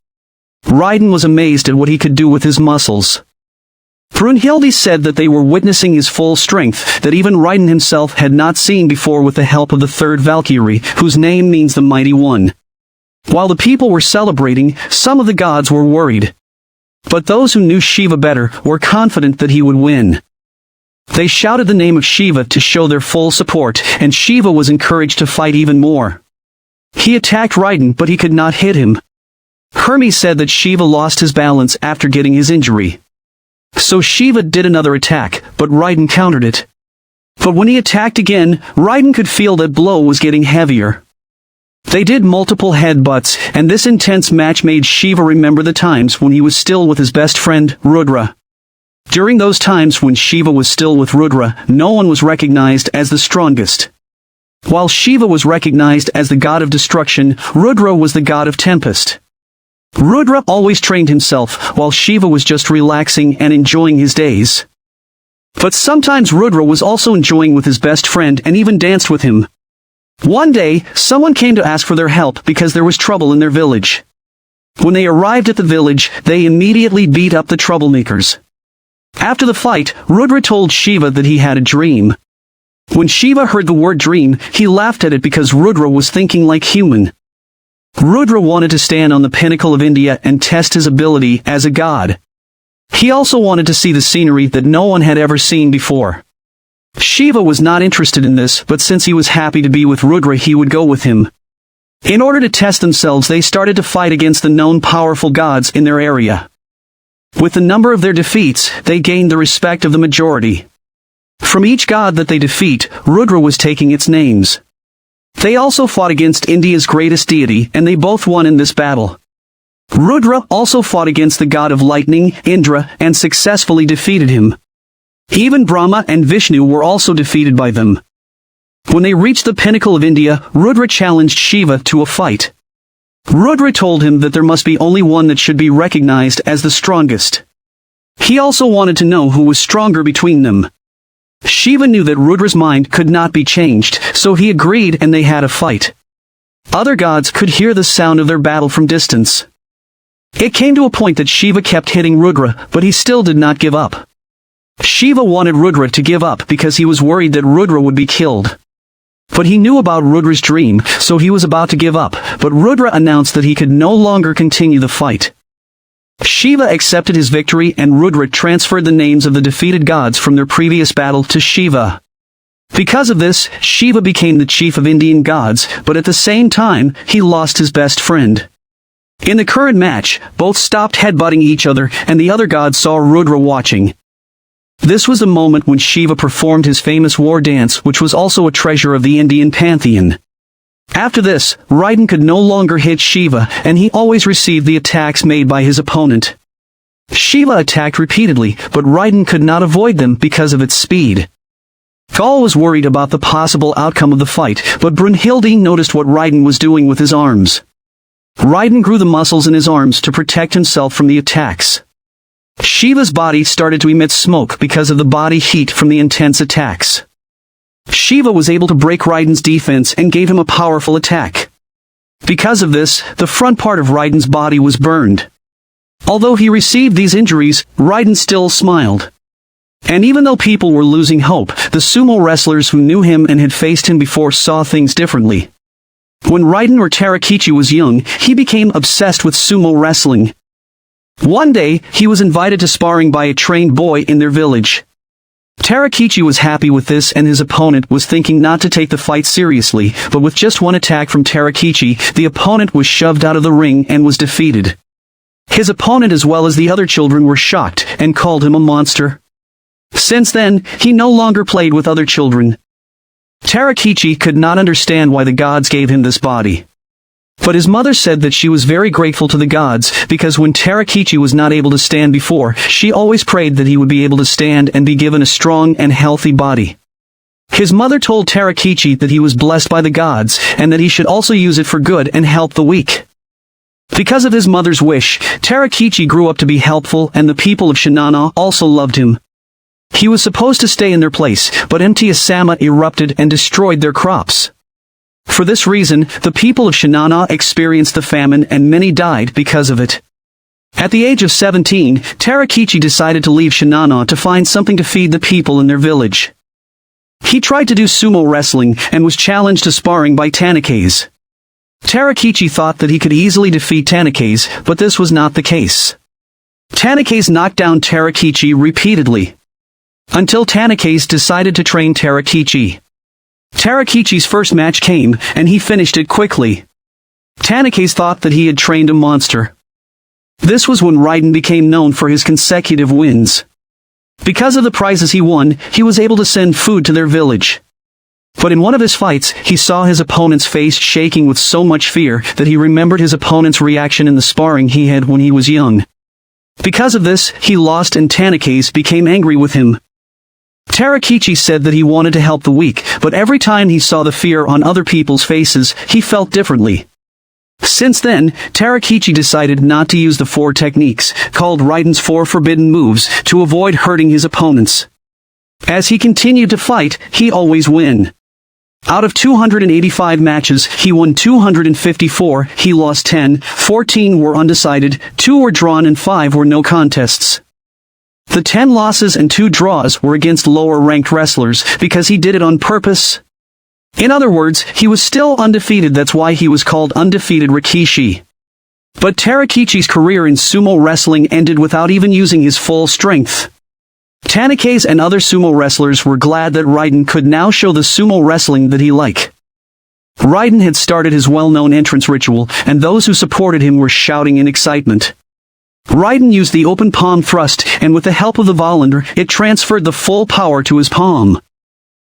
Raiden was amazed at what he could do with his muscles. Brunhilde said that they were witnessing his full strength, that even Raiden himself had not seen before, with the help of the 3rd Valkyrie, whose name means the Mighty One. While the people were celebrating, some of the gods were worried. But those who knew Shiva better were confident that he would win. They shouted the name of Shiva to show their full support, and Shiva was encouraged to fight even more. He attacked Raiden, but he could not hit him. Hermes said that Shiva lost his balance after getting his injury. So Shiva did another attack, but Raiden countered it. But when he attacked again, Raiden could feel that blow was getting heavier. They did multiple headbutts, and this intense match made Shiva remember the times when he was still with his best friend, Rudra. During those times when Shiva was still with Rudra, no one was recognized as the strongest. While Shiva was recognized as the god of destruction, Rudra was the god of tempest. Rudra always trained himself, while Shiva was just relaxing and enjoying his days. But sometimes Rudra was also enjoying with his best friend and even danced with him. One day, someone came to ask for their help because there was trouble in their village. When they arrived at the village, they immediately beat up the troublemakers. After the fight, Rudra told Shiva that he had a dream. When Shiva heard the word dream, he laughed at it because Rudra was thinking like human. Rudra wanted to stand on the pinnacle of India and test his ability as a god. He also wanted to see the scenery that no one had ever seen before. Shiva was not interested in this, but since he was happy to be with Rudra, he would go with him. In order to test themselves, they started to fight against the known powerful gods in their area. With the number of their defeats, they gained the respect of the majority. From each god that they defeat, Rudra was taking its names. They also fought against India's greatest deity, and they both won in this battle. Rudra also fought against the god of lightning, Indra, and successfully defeated him. Even Brahma and Vishnu were also defeated by them. When they reached the pinnacle of India, Rudra challenged Shiva to a fight. Rudra told him that there must be only one that should be recognized as the strongest. He also wanted to know who was stronger between them. Shiva knew that Rudra's mind could not be changed, so he agreed and they had a fight. Other gods could hear the sound of their battle from distance. It came to a point that Shiva kept hitting Rudra, but he still did not give up. Shiva wanted Rudra to give up because he was worried that Rudra would be killed. But he knew about Rudra's dream, so he was about to give up, but Rudra announced that he could no longer continue the fight. Shiva accepted his victory and Rudra transferred the names of the defeated gods from their previous battle to Shiva. Because of this, Shiva became the chief of Indian gods, but at the same time, he lost his best friend. In the current match, both stopped headbutting each other, and the other gods saw Rudra watching. This was the moment when Shiva performed his famous war dance, which was also a treasure of the Indian pantheon. After this, Raiden could no longer hit Shiva, and he always received the attacks made by his opponent. Shiva attacked repeatedly, but Raiden could not avoid them because of its speed. Gaul was worried about the possible outcome of the fight, but Brunhilde noticed what Raiden was doing with his arms. Raiden grew the muscles in his arms to protect himself from the attacks. Shiva's body started to emit smoke because of the body heat from the intense attacks. Shiva was able to break Raiden's defense and gave him a powerful attack. Because of this, the front part of Raiden's body was burned. Although he received these injuries, Raiden still smiled. And even though people were losing hope, the sumo wrestlers who knew him and had faced him before saw things differently. When Raiden or Tarakichi was young, he became obsessed with sumo wrestling. One day, he was invited to sparring by a trained boy in their village. Tarakichi was happy with this and his opponent was thinking not to take the fight seriously, but with just one attack from Tarakichi, the opponent was shoved out of the ring and was defeated. His opponent as well as the other children were shocked and called him a monster. Since then, he no longer played with other children. Tarakichi could not understand why the gods gave him this body. But his mother said that she was very grateful to the gods, because when Tarakichi was not able to stand before, she always prayed that he would be able to stand and be given a strong and healthy body. His mother told Tarakichi that he was blessed by the gods, and that he should also use it for good and help the weak. Because of his mother's wish, Tarakichi grew up to be helpful and the people of Shinana also loved him. He was supposed to stay in their place, but Emtia-sama erupted and destroyed their crops. For this reason, the people of Shinana experienced the famine and many died because of it. At the age of 17, Tarakichi decided to leave Shinana to find something to feed the people in their village. He tried to do sumo wrestling and was challenged to sparring by Tanikaze. Tarakichi thought that he could easily defeat Tanikaze, but this was not the case. Tanikaze knocked down Tarakichi repeatedly, until Tanikaze decided to train Tarakichi. Tarakichi's first match came, and he finished it quickly. Tanikaze thought that he had trained a monster. This was when Raiden became known for his consecutive wins. Because of the prizes he won, he was able to send food to their village. But in one of his fights, he saw his opponent's face shaking with so much fear that he remembered his opponent's reaction in the sparring he had when he was young. Because of this, he lost and Tanikaze became angry with him. Tarakichi said that he wanted to help the weak, but every time he saw the fear on other people's faces, he felt differently. Since then, Tarakichi decided not to use the 4 techniques, called Raiden's 4 forbidden moves, to avoid hurting his opponents. As he continued to fight, he always win. Out of 285 matches, he won 254, he lost 10, 14 were undecided, 2 were drawn and 5 were no contests. The 10 losses and 2 draws were against lower-ranked wrestlers, because he did it on purpose. In other words, he was still undefeated, that's why he was called Undefeated Rikishi. But Tarakichi's career in sumo wrestling ended without even using his full strength. Tanikaze and other sumo wrestlers were glad that Raiden could now show the sumo wrestling that he liked. Raiden had started his well-known entrance ritual, and those who supported him were shouting in excitement. Raiden used the open palm thrust, and with the help of the Volundr, it transferred the full power to his palm.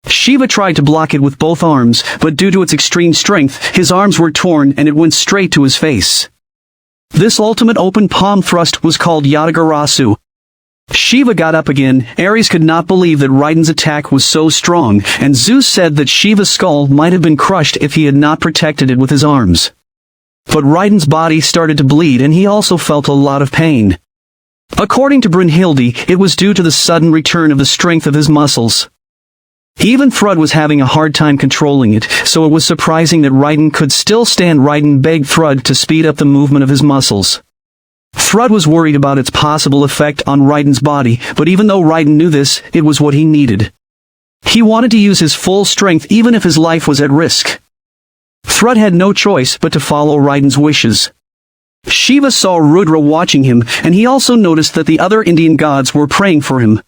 Shiva tried to block it with both arms, but due to its extreme strength, his arms were torn and it went straight to his face. This ultimate open palm thrust was called Yatagarasu. Shiva got up again. Ares could not believe that Raiden's attack was so strong, and Zeus said that Shiva's skull might have been crushed if he had not protected it with his arms. But Raiden's body started to bleed and he also felt a lot of pain. According to Brunhilde, it was due to the sudden return of the strength of his muscles. Even Thrud was having a hard time controlling it, so it was surprising that Raiden could still stand. Raiden begged Thrud to speed up the movement of his muscles. Thrud was worried about its possible effect on Raiden's body, but even though Raiden knew this, it was what he needed. He wanted to use his full strength even if his life was at risk. Thrud had no choice but to follow Raiden's wishes. Shiva saw Rudra watching him, and he also noticed that the other Indian gods were praying for him.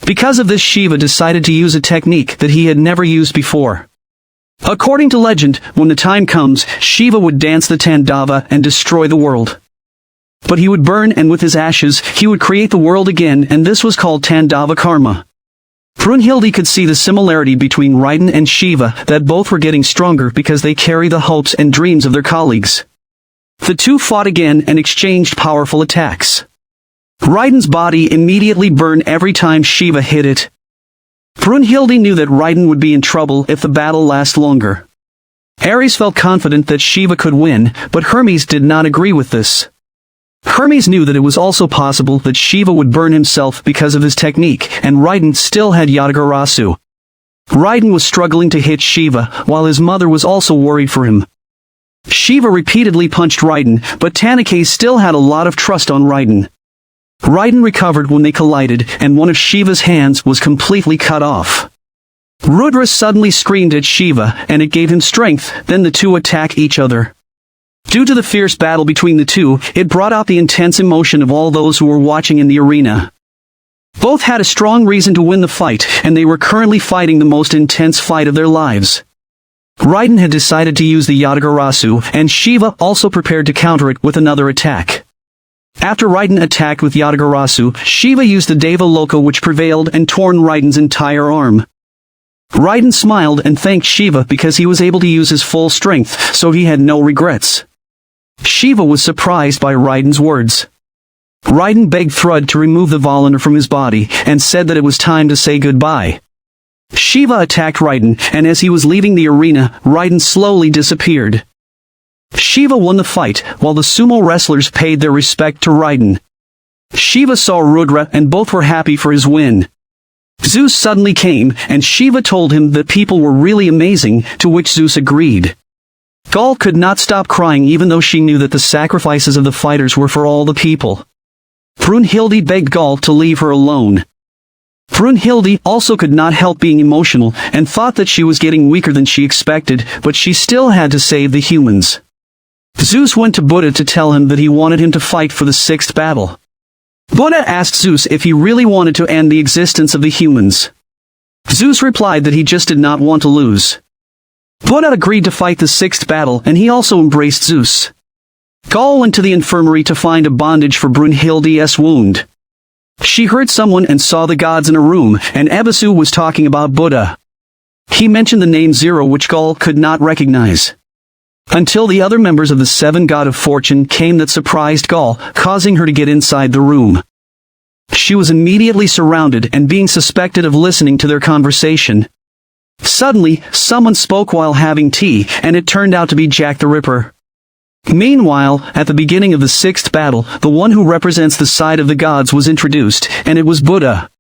Because of this, Shiva decided to use a technique that he had never used before. According to legend, when the time comes, Shiva would dance the Tandava and destroy the world. But he would burn, and with his ashes, he would create the world again, and this was called Tandava Karma. Brunhilde could see the similarity between Raiden and Shiva, that both were getting stronger because they carry the hopes and dreams of their colleagues. The two fought again and exchanged powerful attacks. Raiden's body immediately burned every time Shiva hit it. Brunhilde knew that Raiden would be in trouble if the battle lasted longer. Ares felt confident that Shiva could win, but Hermes did not agree with this. Hermes knew that it was also possible that Shiva would burn himself because of his technique, and Raiden still had Yatagarasu. Raiden was struggling to hit Shiva, while his mother was also worried for him. Shiva repeatedly punched Raiden, but Tanike still had a lot of trust on Raiden. Raiden recovered when they collided, and one of Shiva's hands was completely cut off. Rudra suddenly screamed at Shiva, and it gave him strength. Then the two attack each other. Due to the fierce battle between the two, it brought out the intense emotion of all those who were watching in the arena. Both had a strong reason to win the fight, and they were currently fighting the most intense fight of their lives. Raiden had decided to use the Yatagarasu, and Shiva also prepared to counter it with another attack. After Raiden attacked with Yatagarasu, Shiva used the Deva Loka, which prevailed and torn Raiden's entire arm. Raiden smiled and thanked Shiva because he was able to use his full strength, so he had no regrets. Shiva was surprised by Raiden's words. Raiden begged Thrud to remove the Volundr from his body, and said that it was time to say goodbye. Shiva attacked Raiden, and as he was leaving the arena, Raiden slowly disappeared. Shiva won the fight, while the sumo wrestlers paid their respect to Raiden. Shiva saw Rudra, and both were happy for his win. Zeus suddenly came, and Shiva told him that people were really amazing, to which Zeus agreed. Gaul could not stop crying even though she knew that the sacrifices of the fighters were for all the people. Brunhilde begged Gaul to leave her alone. Brunhilde also could not help being emotional, and thought that she was getting weaker than she expected, but she still had to save the humans. Zeus went to Buddha to tell him that he wanted him to fight for the sixth battle. Buddha asked Zeus if he really wanted to end the existence of the humans. Zeus replied that he just did not want to lose. Buddha agreed to fight the sixth battle, and he also embraced Zeus. Gaul went to the infirmary to find a bandage for Brunhilde's wound. She heard someone and saw the gods in a room, and Ebisu was talking about Buddha. He mentioned the name Zero, which Gaul could not recognize. Until the other members of the seven god of fortune came, that surprised Gaul, causing her to get inside the room. She was immediately surrounded and being suspected of listening to their conversation. Suddenly, someone spoke while having tea, and it turned out to be Jack the Ripper. Meanwhile, at the beginning of the sixth battle, the one who represents the side of the gods was introduced, and it was Buddha.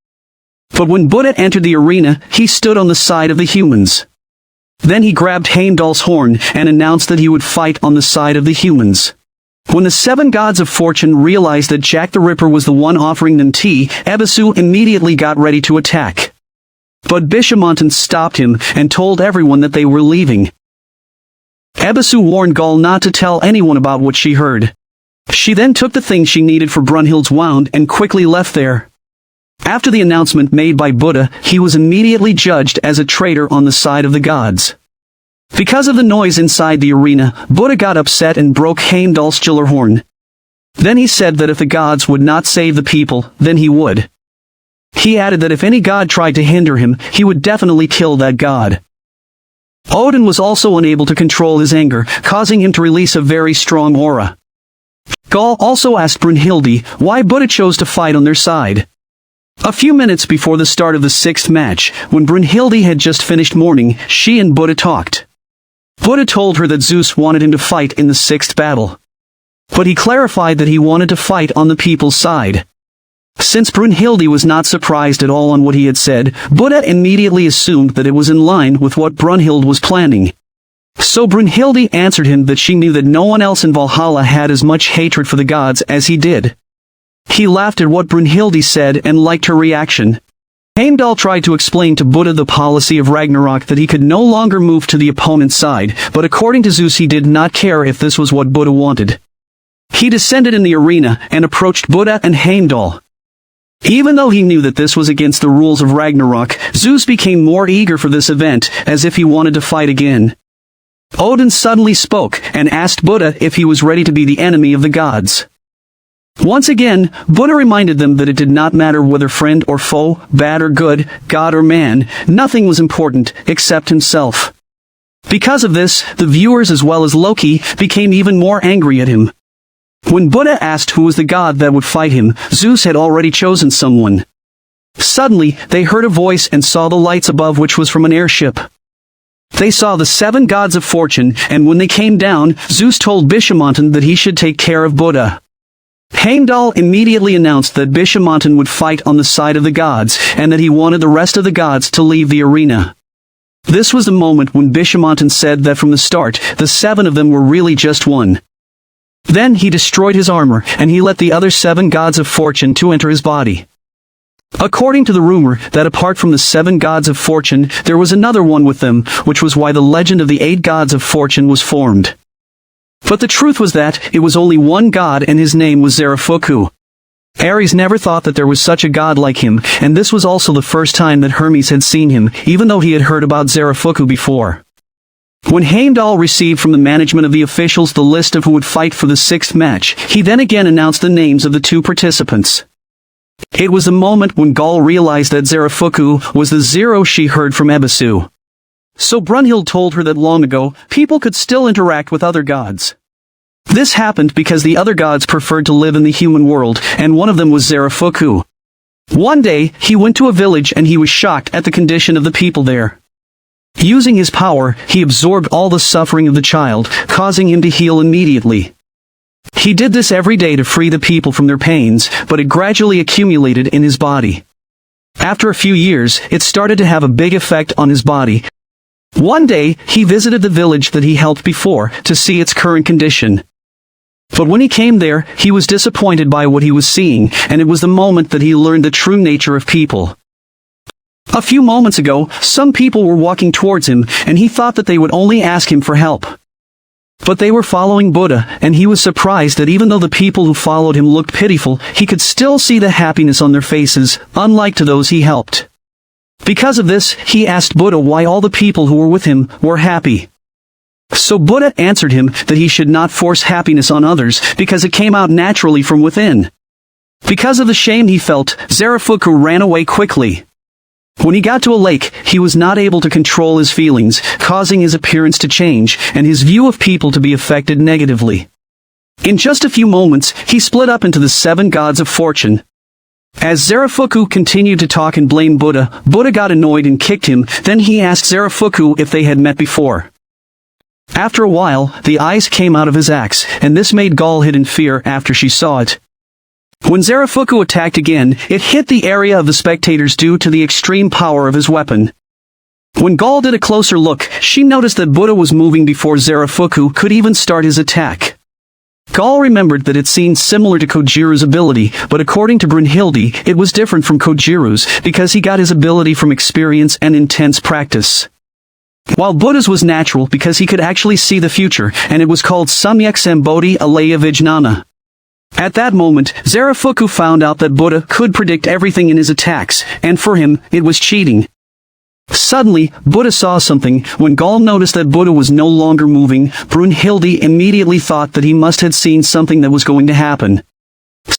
But when Buddha entered the arena, he stood on the side of the humans. Then he grabbed Heimdall's horn and announced that he would fight on the side of the humans. When the seven gods of fortune realized that Jack the Ripper was the one offering them tea, Ebisu immediately got ready to attack. But Bishamontan stopped him and told everyone that they were leaving. Ebisu warned Gaul not to tell anyone about what she heard. She then took the things she needed for Brunhild's wound and quickly left there. After the announcement made by Buddha, he was immediately judged as a traitor on the side of the gods. Because of the noise inside the arena, Buddha got upset and broke Heimdall's horn. Then he said that if the gods would not save the people, then he would. He added that if any god tried to hinder him, he would definitely kill that god. Odin was also unable to control his anger, causing him to release a very strong aura. Gaul also asked Brunhilde why Buddha chose to fight on their side. A few minutes before the start of the sixth match, when Brunhilde had just finished mourning, she and Buddha talked. Buddha told her that Zeus wanted him to fight in the sixth battle. But he clarified that he wanted to fight on the people's side. Since Brunhilde was not surprised at all on what he had said, Buddha immediately assumed that it was in line with what Brunhilde was planning. So Brunhilde answered him that she knew that no one else in Valhalla had as much hatred for the gods as he did. He laughed at what Brunhilde said and liked her reaction. Heimdall tried to explain to Buddha the policy of Ragnarok that he could no longer move to the opponent's side, but according to Zeus he did not care if this was what Buddha wanted. He descended in the arena and approached Buddha and Heimdall. Even though he knew that this was against the rules of Ragnarok, Zeus became more eager for this event, as if he wanted to fight again. Odin suddenly spoke and asked Buddha if he was ready to be the enemy of the gods. Once again, Buddha reminded them that it did not matter whether friend or foe, bad or good, god or man, nothing was important except himself. Because of this, the viewers as well as Loki became even more angry at him. When Buddha asked who was the god that would fight him, Zeus had already chosen someone. Suddenly, they heard a voice and saw the lights above, which was from an airship. They saw the 7 gods of fortune, and when they came down, Zeus told Bishamontan that he should take care of Buddha. Heimdall immediately announced that Bishamontan would fight on the side of the gods, and that he wanted the rest of the gods to leave the arena. This was the moment when Bishamontan said that from the start, the 7 of them were really just one. Then he destroyed his armor, and he let the other 7 gods of fortune to enter his body. According to the rumor that apart from the 7 gods of fortune, there was another one with them, which was why the legend of the 8 gods of fortune was formed. But the truth was that it was only one god, and his name was Zarafuku. Ares never thought that there was such a god like him, and this was also the first time that Hermes had seen him, even though he had heard about Zarafuku before. When Heimdall received from the management of the officials the list of who would fight for the 6th match, he then again announced the names of the 2 participants. It was the moment when Gaul realized that Zarafuku was the Zero she heard from Ebisu. So Brunhild told her that long ago, people could still interact with other gods. This happened because the other gods preferred to live in the human world, and one of them was Zarafuku. One day, he went to a village and he was shocked at the condition of the people there. Using his power, he absorbed all the suffering of the child, causing him to heal immediately. He did this every day to free the people from their pains, but it gradually accumulated in his body. After a few years, it started to have a big effect on his body. One day, he visited the village that he helped before, to see its current condition. But when he came there, he was disappointed by what he was seeing, and it was the moment that he learned the true nature of people. A few moments ago, some people were walking towards him, and he thought that they would only ask him for help. But they were following Buddha, and he was surprised that even though the people who followed him looked pitiful, he could still see the happiness on their faces, unlike to those he helped. Because of this, he asked Buddha why all the people who were with him were happy. So Buddha answered him that he should not force happiness on others, because it came out naturally from within. Because of the shame he felt, Zarafuku ran away quickly. When he got to a lake, he was not able to control his feelings, causing his appearance to change, and his view of people to be affected negatively. In just a few moments, he split up into the 7 gods of fortune. As Zarafuku continued to talk and blame Buddha, Buddha got annoyed and kicked him, then he asked Zarafuku if they had met before. After a while, the eyes came out of his axe, and this made Gaul hid in fear after she saw it. When Zarafuku attacked again, it hit the area of the spectators due to the extreme power of his weapon. When Gaul did a closer look, she noticed that Buddha was moving before Zarafuku could even start his attack. Gaul remembered that it seemed similar to Kojiru's ability, but according to Brunhilde, it was different from Kojiru's, because he got his ability from experience and intense practice. While Buddha's was natural because he could actually see the future, and it was called Samyak Sambodhi Alaya Vijnana. At that moment, Zarafuku found out that Buddha could predict everything in his attacks, and for him, it was cheating. Suddenly, Buddha saw something. When Gaul noticed that Buddha was no longer moving, Brunhilde immediately thought that he must have seen something that was going to happen.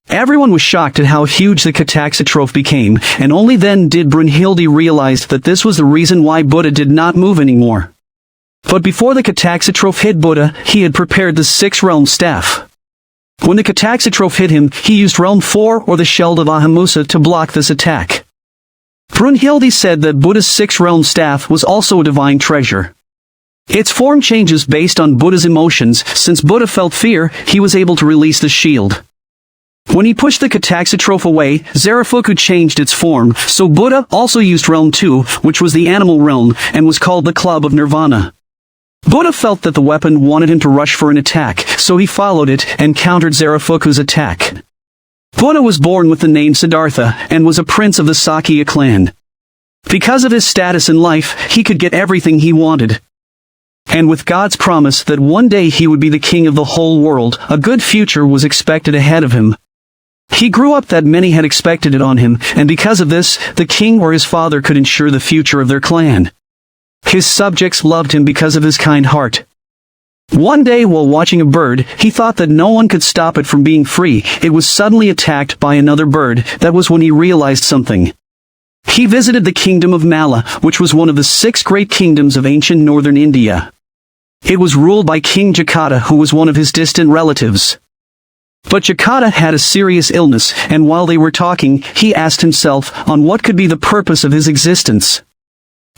Everyone was shocked at how huge the cataxatrophe became, and only then did Brunhilde realize that this was the reason why Buddha did not move anymore. But before the cataxatrophe hit Buddha, he had prepared the 6-realm staff. When the cataxatrophe hit him, he used realm 4 or the Shield of Ahamusa to block this attack. Brunhilde said that Buddha's 6-realm staff was also a divine treasure. Its form changes based on Buddha's emotions. Since Buddha felt fear, he was able to release the shield. When he pushed the cataxatrophe away, Zarafoku changed its form, so Buddha also used realm 2, which was the animal realm, and was called the Club of Nirvana. Buddha felt that the weapon wanted him to rush for an attack, so he followed it and countered Zarafoku's attack. Buddha was born with the name Siddhartha, and was a prince of the Sakya clan. Because of his status in life, he could get everything he wanted. And with God's promise that one day he would be the king of the whole world, a good future was expected ahead of him. He grew up that many had expected it on him, and because of this, the king or his father could ensure the future of their clan. His subjects loved him because of his kind heart. One day while watching a bird, he thought that no one could stop it from being free. It was suddenly attacked by another bird. That was when he realized something. He visited the kingdom of Malla, which was one of the 6 great kingdoms of ancient northern India. It was ruled by King Jakata, who was one of his distant relatives. But Jakata had a serious illness, and while they were talking, he asked himself on what could be the purpose of his existence.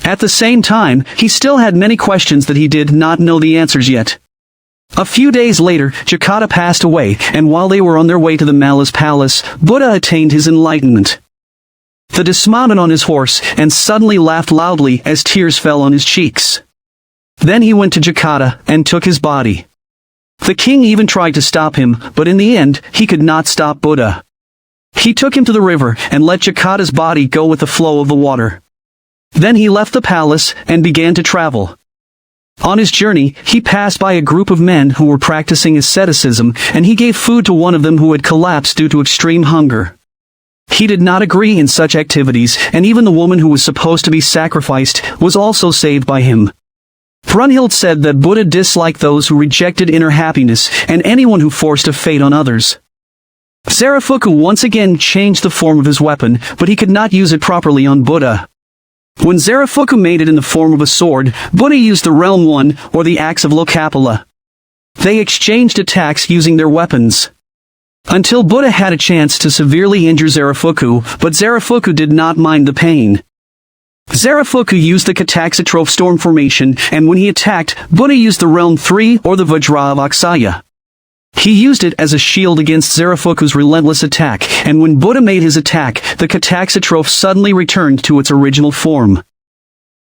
At the same time, he still had many questions that he did not know the answers yet. A few days later, Jakata passed away, and while they were on their way to the Mala's palace, Buddha attained his enlightenment. He dismounted on his horse, and suddenly laughed loudly as tears fell on his cheeks. Then he went to Jakata, and took his body. The king even tried to stop him, but in the end, he could not stop Buddha. He took him to the river, and let Jakata's body go with the flow of the water. Then he left the palace, and began to travel. On his journey, he passed by a group of men who were practicing asceticism, and he gave food to one of them who had collapsed due to extreme hunger. He did not agree in such activities, and even the woman who was supposed to be sacrificed was also saved by him. Brunhilde said that Buddha disliked those who rejected inner happiness, and anyone who forced a fate on others. Zarafoku once again changed the form of his weapon, but he could not use it properly on Buddha. When Zarafoku made it in the form of a sword, Buddha used the Realm 1, or the Axe of Lokapala. They exchanged attacks using their weapons. Until Buddha had a chance to severely injure Zarafoku, but Zarafoku did not mind the pain. Zarafoku used the Cataxatrophe storm formation, and when he attacked, Buddha used the Realm 3 or the Vajra of Aksaya. He used it as a shield against Zarafoku's relentless attack, and when Buddha made his attack, the Cataxatrophe suddenly returned to its original form.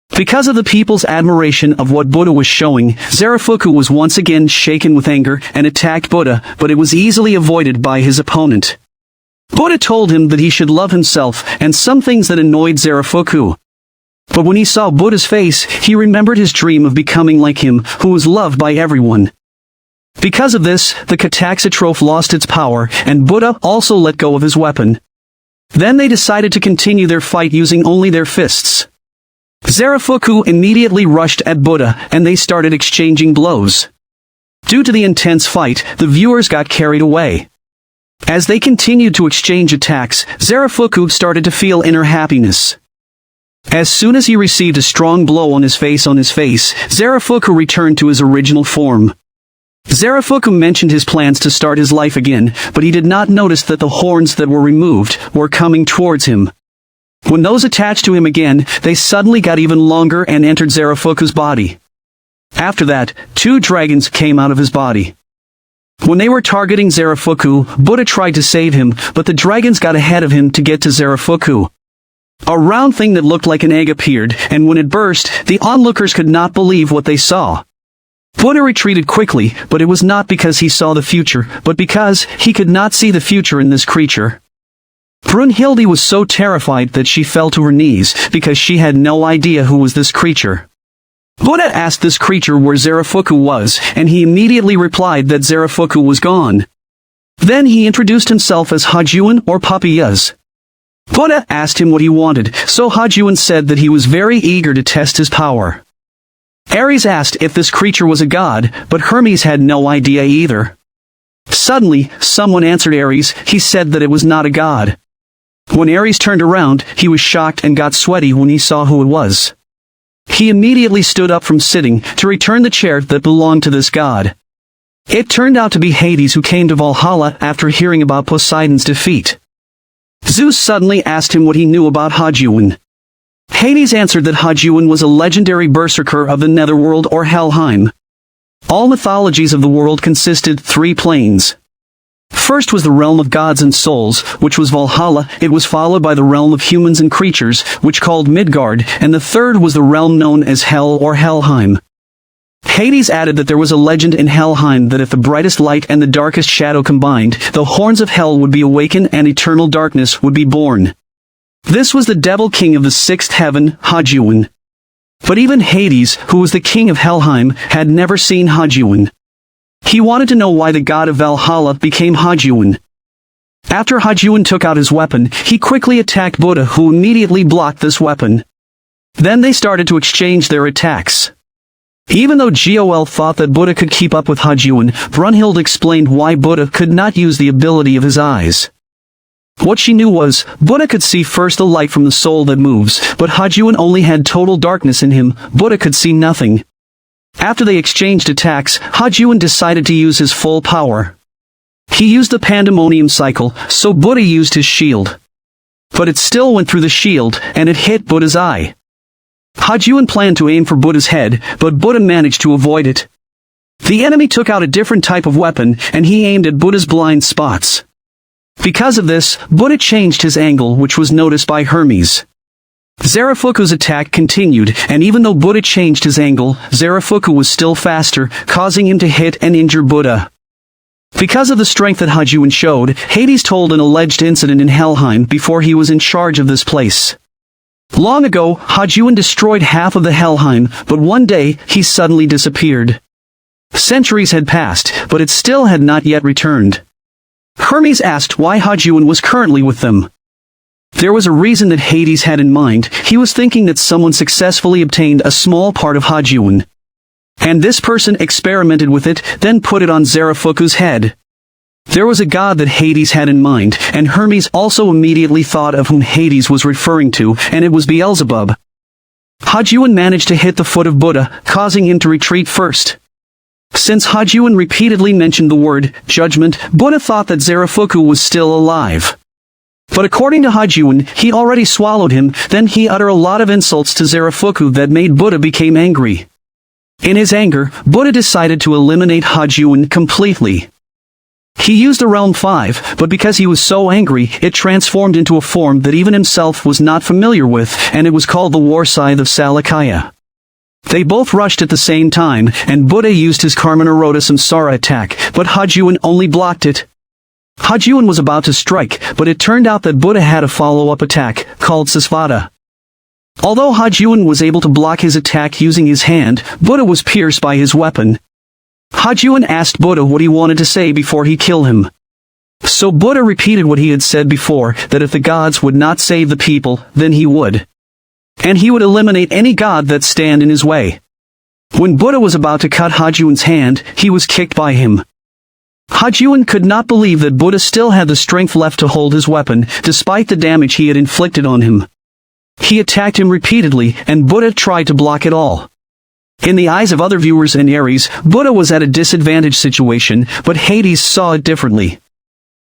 Because of the people's admiration of what Buddha was showing, Zarafoku was once again shaken with anger and attacked Buddha, but it was easily avoided by his opponent. Buddha told him that he should love himself and some things that annoyed Zarafoku. But when he saw Buddha's face, he remembered his dream of becoming like him, who was loved by everyone. Because of this, the Cataxatrophe lost its power, and Buddha also let go of his weapon. Then they decided to continue their fight using only their fists. Zarafoku immediately rushed at Buddha, and they started exchanging blows. Due to the intense fight, the viewers got carried away. As they continued to exchange attacks, Zarafoku started to feel inner happiness. As soon as he received a strong blow on his face, Zarafoku returned to his original form. Zarafoku mentioned his plans to start his life again, but he did not notice that the horns that were removed were coming towards him. When those attached to him again, they suddenly got even longer and entered Zarafoku's body. After that, 2 dragons came out of his body. When they were targeting Zarafoku, Buddha tried to save him, but the dragons got ahead of him to get to Zarafoku. A round thing that looked like an egg appeared, and when it burst, the onlookers could not believe what they saw. Buddha retreated quickly, but it was not because he saw the future, but because he could not see the future in this creature. Brunhilde was so terrified that she fell to her knees, because she had no idea who was this creature. Buddha asked this creature where Zarafoku was, and he immediately replied that Zarafoku was gone. Then he introduced himself as Hajuan or Papayas. Buddha asked him what he wanted, so Hajuan said that he was very eager to test his power. Ares asked if this creature was a god, but Hermes had no idea either. Suddenly, someone answered Ares. He said that it was not a god. When Ares turned around, he was shocked and got sweaty when he saw who it was. He immediately stood up from sitting to return the chair that belonged to this god. It turned out to be Hades, who came to Valhalla after hearing about Poseidon's defeat. Zeus suddenly asked him what he knew about Hajuan. Hades answered that Hajuan was a legendary berserker of the netherworld or Helheim. All mythologies of the world consisted 3 planes. First was the realm of gods and souls, which was Valhalla. It was followed by the realm of humans and creatures, which called Midgard, and the third was the realm known as Hell or Helheim. Hades added that there was a legend in Helheim that if the brightest light and the darkest shadow combined, the horns of hell would be awakened and eternal darkness would be born. This was the devil king of the 6th heaven, Hajuan. But even Hades, who was the king of Helheim, had never seen Hajuan. He wanted to know why the god of Valhalla became Hajuan. After Hajuan took out his weapon, he quickly attacked Buddha, who immediately blocked this weapon. Then they started to exchange their attacks. Even though Gol thought that Buddha could keep up with Hajuan, Brunhild explained why Buddha could not use the ability of his eyes. What she knew was, Buddha could see first the light from the soul that moves, but Hajuan only had total darkness in him. Buddha could see nothing. After they exchanged attacks, Hajuan decided to use his full power. He used the pandemonium cycle, so Buddha used his shield. But it still went through the shield, and it hit Buddha's eye. Hajuan planned to aim for Buddha's head, but Buddha managed to avoid it. The enemy took out a different type of weapon, and he aimed at Buddha's blind spots. Because of this, Buddha changed his angle, which was noticed by Hermes. Zarafuku's attack continued, and even though Buddha changed his angle, Zarafuku was still faster, causing him to hit and injure Buddha. Because of the strength that Hajuan showed, Hades told an alleged incident in Helheim before he was in charge of this place. Long ago, Hajuan destroyed half of the Helheim, but one day, he suddenly disappeared. Centuries had passed, but it still had not yet returned. Hermes asked why Hajuan was currently with them. There was a reason that Hades had in mind. He was thinking that someone successfully obtained a small part of Hajuan. And this person experimented with it, then put it on Zarafuku's head. There was a god that Hades had in mind, and Hermes also immediately thought of whom Hades was referring to, and it was Beelzebub. Hajuan managed to hit the foot of Buddha, causing him to retreat first. Since Hajuan repeatedly mentioned the word judgment, Buddha thought that Zarafuku was still alive. But according to Hajuan, he already swallowed him. Then he uttered a lot of insults to Zarafuku that made Buddha become angry. In his anger, Buddha decided to eliminate Hajuan completely. He used the Realm 5, but because he was so angry, it transformed into a form that even himself was not familiar with, and it was called the War Scythe of Salakaya. They both rushed at the same time, and Buddha used his Karmanarota Samsara attack, but Hajuan only blocked it. Hajuan was about to strike, but it turned out that Buddha had a follow-up attack, called Sasvata. Although Hajuan was able to block his attack using his hand, Buddha was pierced by his weapon. Hajuan asked Buddha what he wanted to say before he killed him. So Buddha repeated what he had said before, that if the gods would not save the people, then he would. And he would eliminate any god that stand in his way. When Buddha was about to cut Hajuan's hand, he was kicked by him. Hajuan could not believe that Buddha still had the strength left to hold his weapon, despite the damage he had inflicted on him. He attacked him repeatedly, and Buddha tried to block it all. In the eyes of other viewers and Ares, Buddha was at a disadvantaged situation, but Hades saw it differently.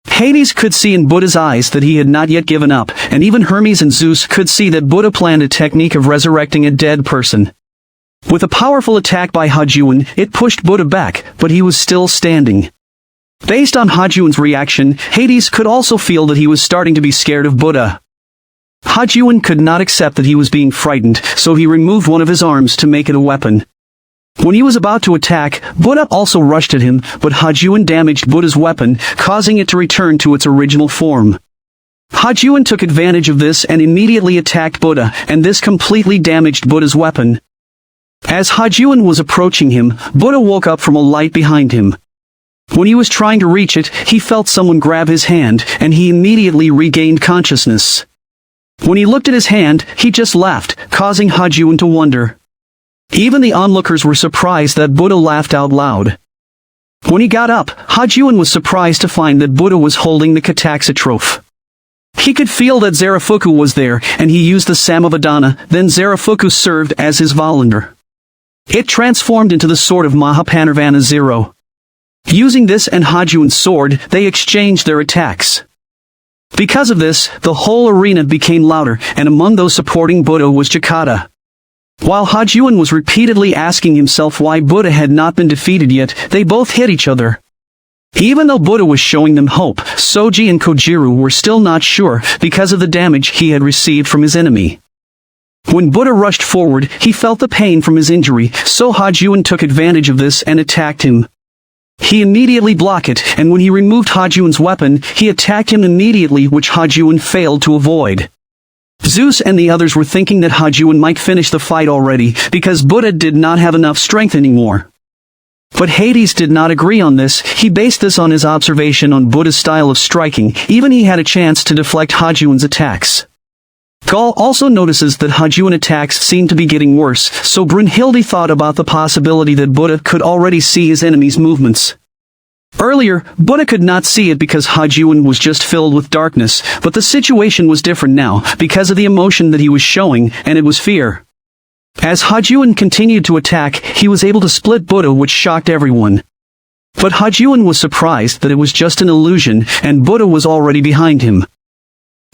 Hades could see in Buddha's eyes that he had not yet given up, and even Hermes and Zeus could see that Buddha planned a technique of resurrecting a dead person. With a powerful attack by Hajuan, it pushed Buddha back, but he was still standing. Based on Hajuan's reaction, Hades could also feel that he was starting to be scared of Buddha. Hajuan could not accept that he was being frightened, so he removed one of his arms to make it a weapon. When he was about to attack, Buddha also rushed at him, but Hajuan damaged Buddha's weapon, causing it to return to its original form. Hajuan took advantage of this and immediately attacked Buddha, and this completely damaged Buddha's weapon. As Hajuan was approaching him, Buddha woke up from a light behind him. When he was trying to reach it, he felt someone grab his hand, and he immediately regained consciousness. When he looked at his hand, he just laughed, causing Hajun to wonder. Even the onlookers were surprised that Buddha laughed out loud. When he got up, Hajun was surprised to find that Buddha was holding the kataxatroph. He could feel that Zarafuku was there, and he used the Samavadana, then Zarafuku served as his volunteer. It transformed into the sword of Mahapanirvana 0. Using this and Hajun's sword, they exchanged their attacks. Because of this, the whole arena became louder, and among those supporting Buddha was Jakata. While Hajun was repeatedly asking himself why Buddha had not been defeated yet, they both hit each other. Even though Buddha was showing them hope, Soji and Kojiru were still not sure because of the damage he had received from his enemy. When Buddha rushed forward, he felt the pain from his injury, so Hajun took advantage of this and attacked him. He immediately blocked it, and when he removed Hajun's weapon, he attacked him immediately, which Hajun failed to avoid. Zeus and the others were thinking that Hajun might finish the fight already, because Buddha did not have enough strength anymore. But Hades did not agree on this. He based this on his observation on Buddha's style of striking. Even he had a chance to deflect Hajun's attacks. Gaul also notices that Hajun attacks seem to be getting worse, so Brunhilde thought about the possibility that Buddha could already see his enemy's movements. Earlier, Buddha could not see it because Hajun was just filled with darkness, but the situation was different now, because of the emotion that he was showing, and it was fear. As Hajun continued to attack, he was able to split Buddha, which shocked everyone. But Hajun was surprised that it was just an illusion, and Buddha was already behind him.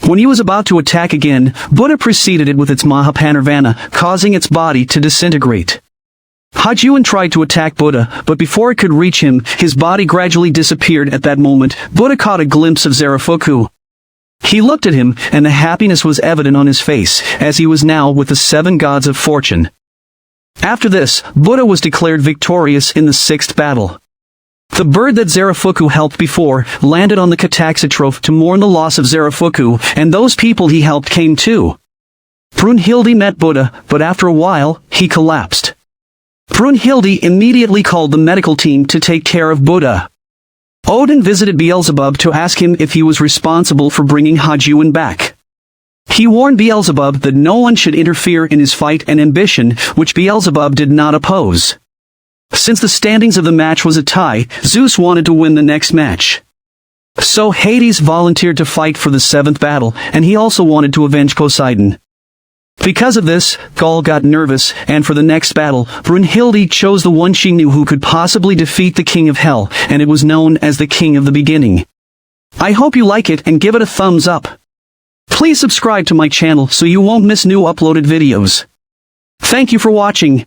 When he was about to attack again, Buddha preceded it with its Mahapanirvana, causing its body to disintegrate. Hajun tried to attack Buddha, but before it could reach him, his body gradually disappeared. At that moment, Buddha caught a glimpse of Zarafuku. He looked at him, and the happiness was evident on his face, as he was now with the 7 gods of fortune. After this, Buddha was declared victorious in the 6th battle. The bird that Zarafuku helped before landed on the kataxatroph to mourn the loss of Zarafuku, and those people he helped came too. Brunhilde met Buddha, but after a while, he collapsed. Brunhilde immediately called the medical team to take care of Buddha. Odin visited Beelzebub to ask him if he was responsible for bringing Hajun back. He warned Beelzebub that no one should interfere in his fight and ambition, which Beelzebub did not oppose. Since the standings of the match was a tie, Zeus wanted to win the next match. So Hades volunteered to fight for the 7th battle, and he also wanted to avenge Poseidon. Because of this, Gaul got nervous, and for the next battle, Brunhilde chose the one she knew who could possibly defeat the King of Hell, and it was known as the King of the Beginning. I hope you like it and give it a thumbs up. Please subscribe to my channel so you won't miss new uploaded videos. Thank you for watching.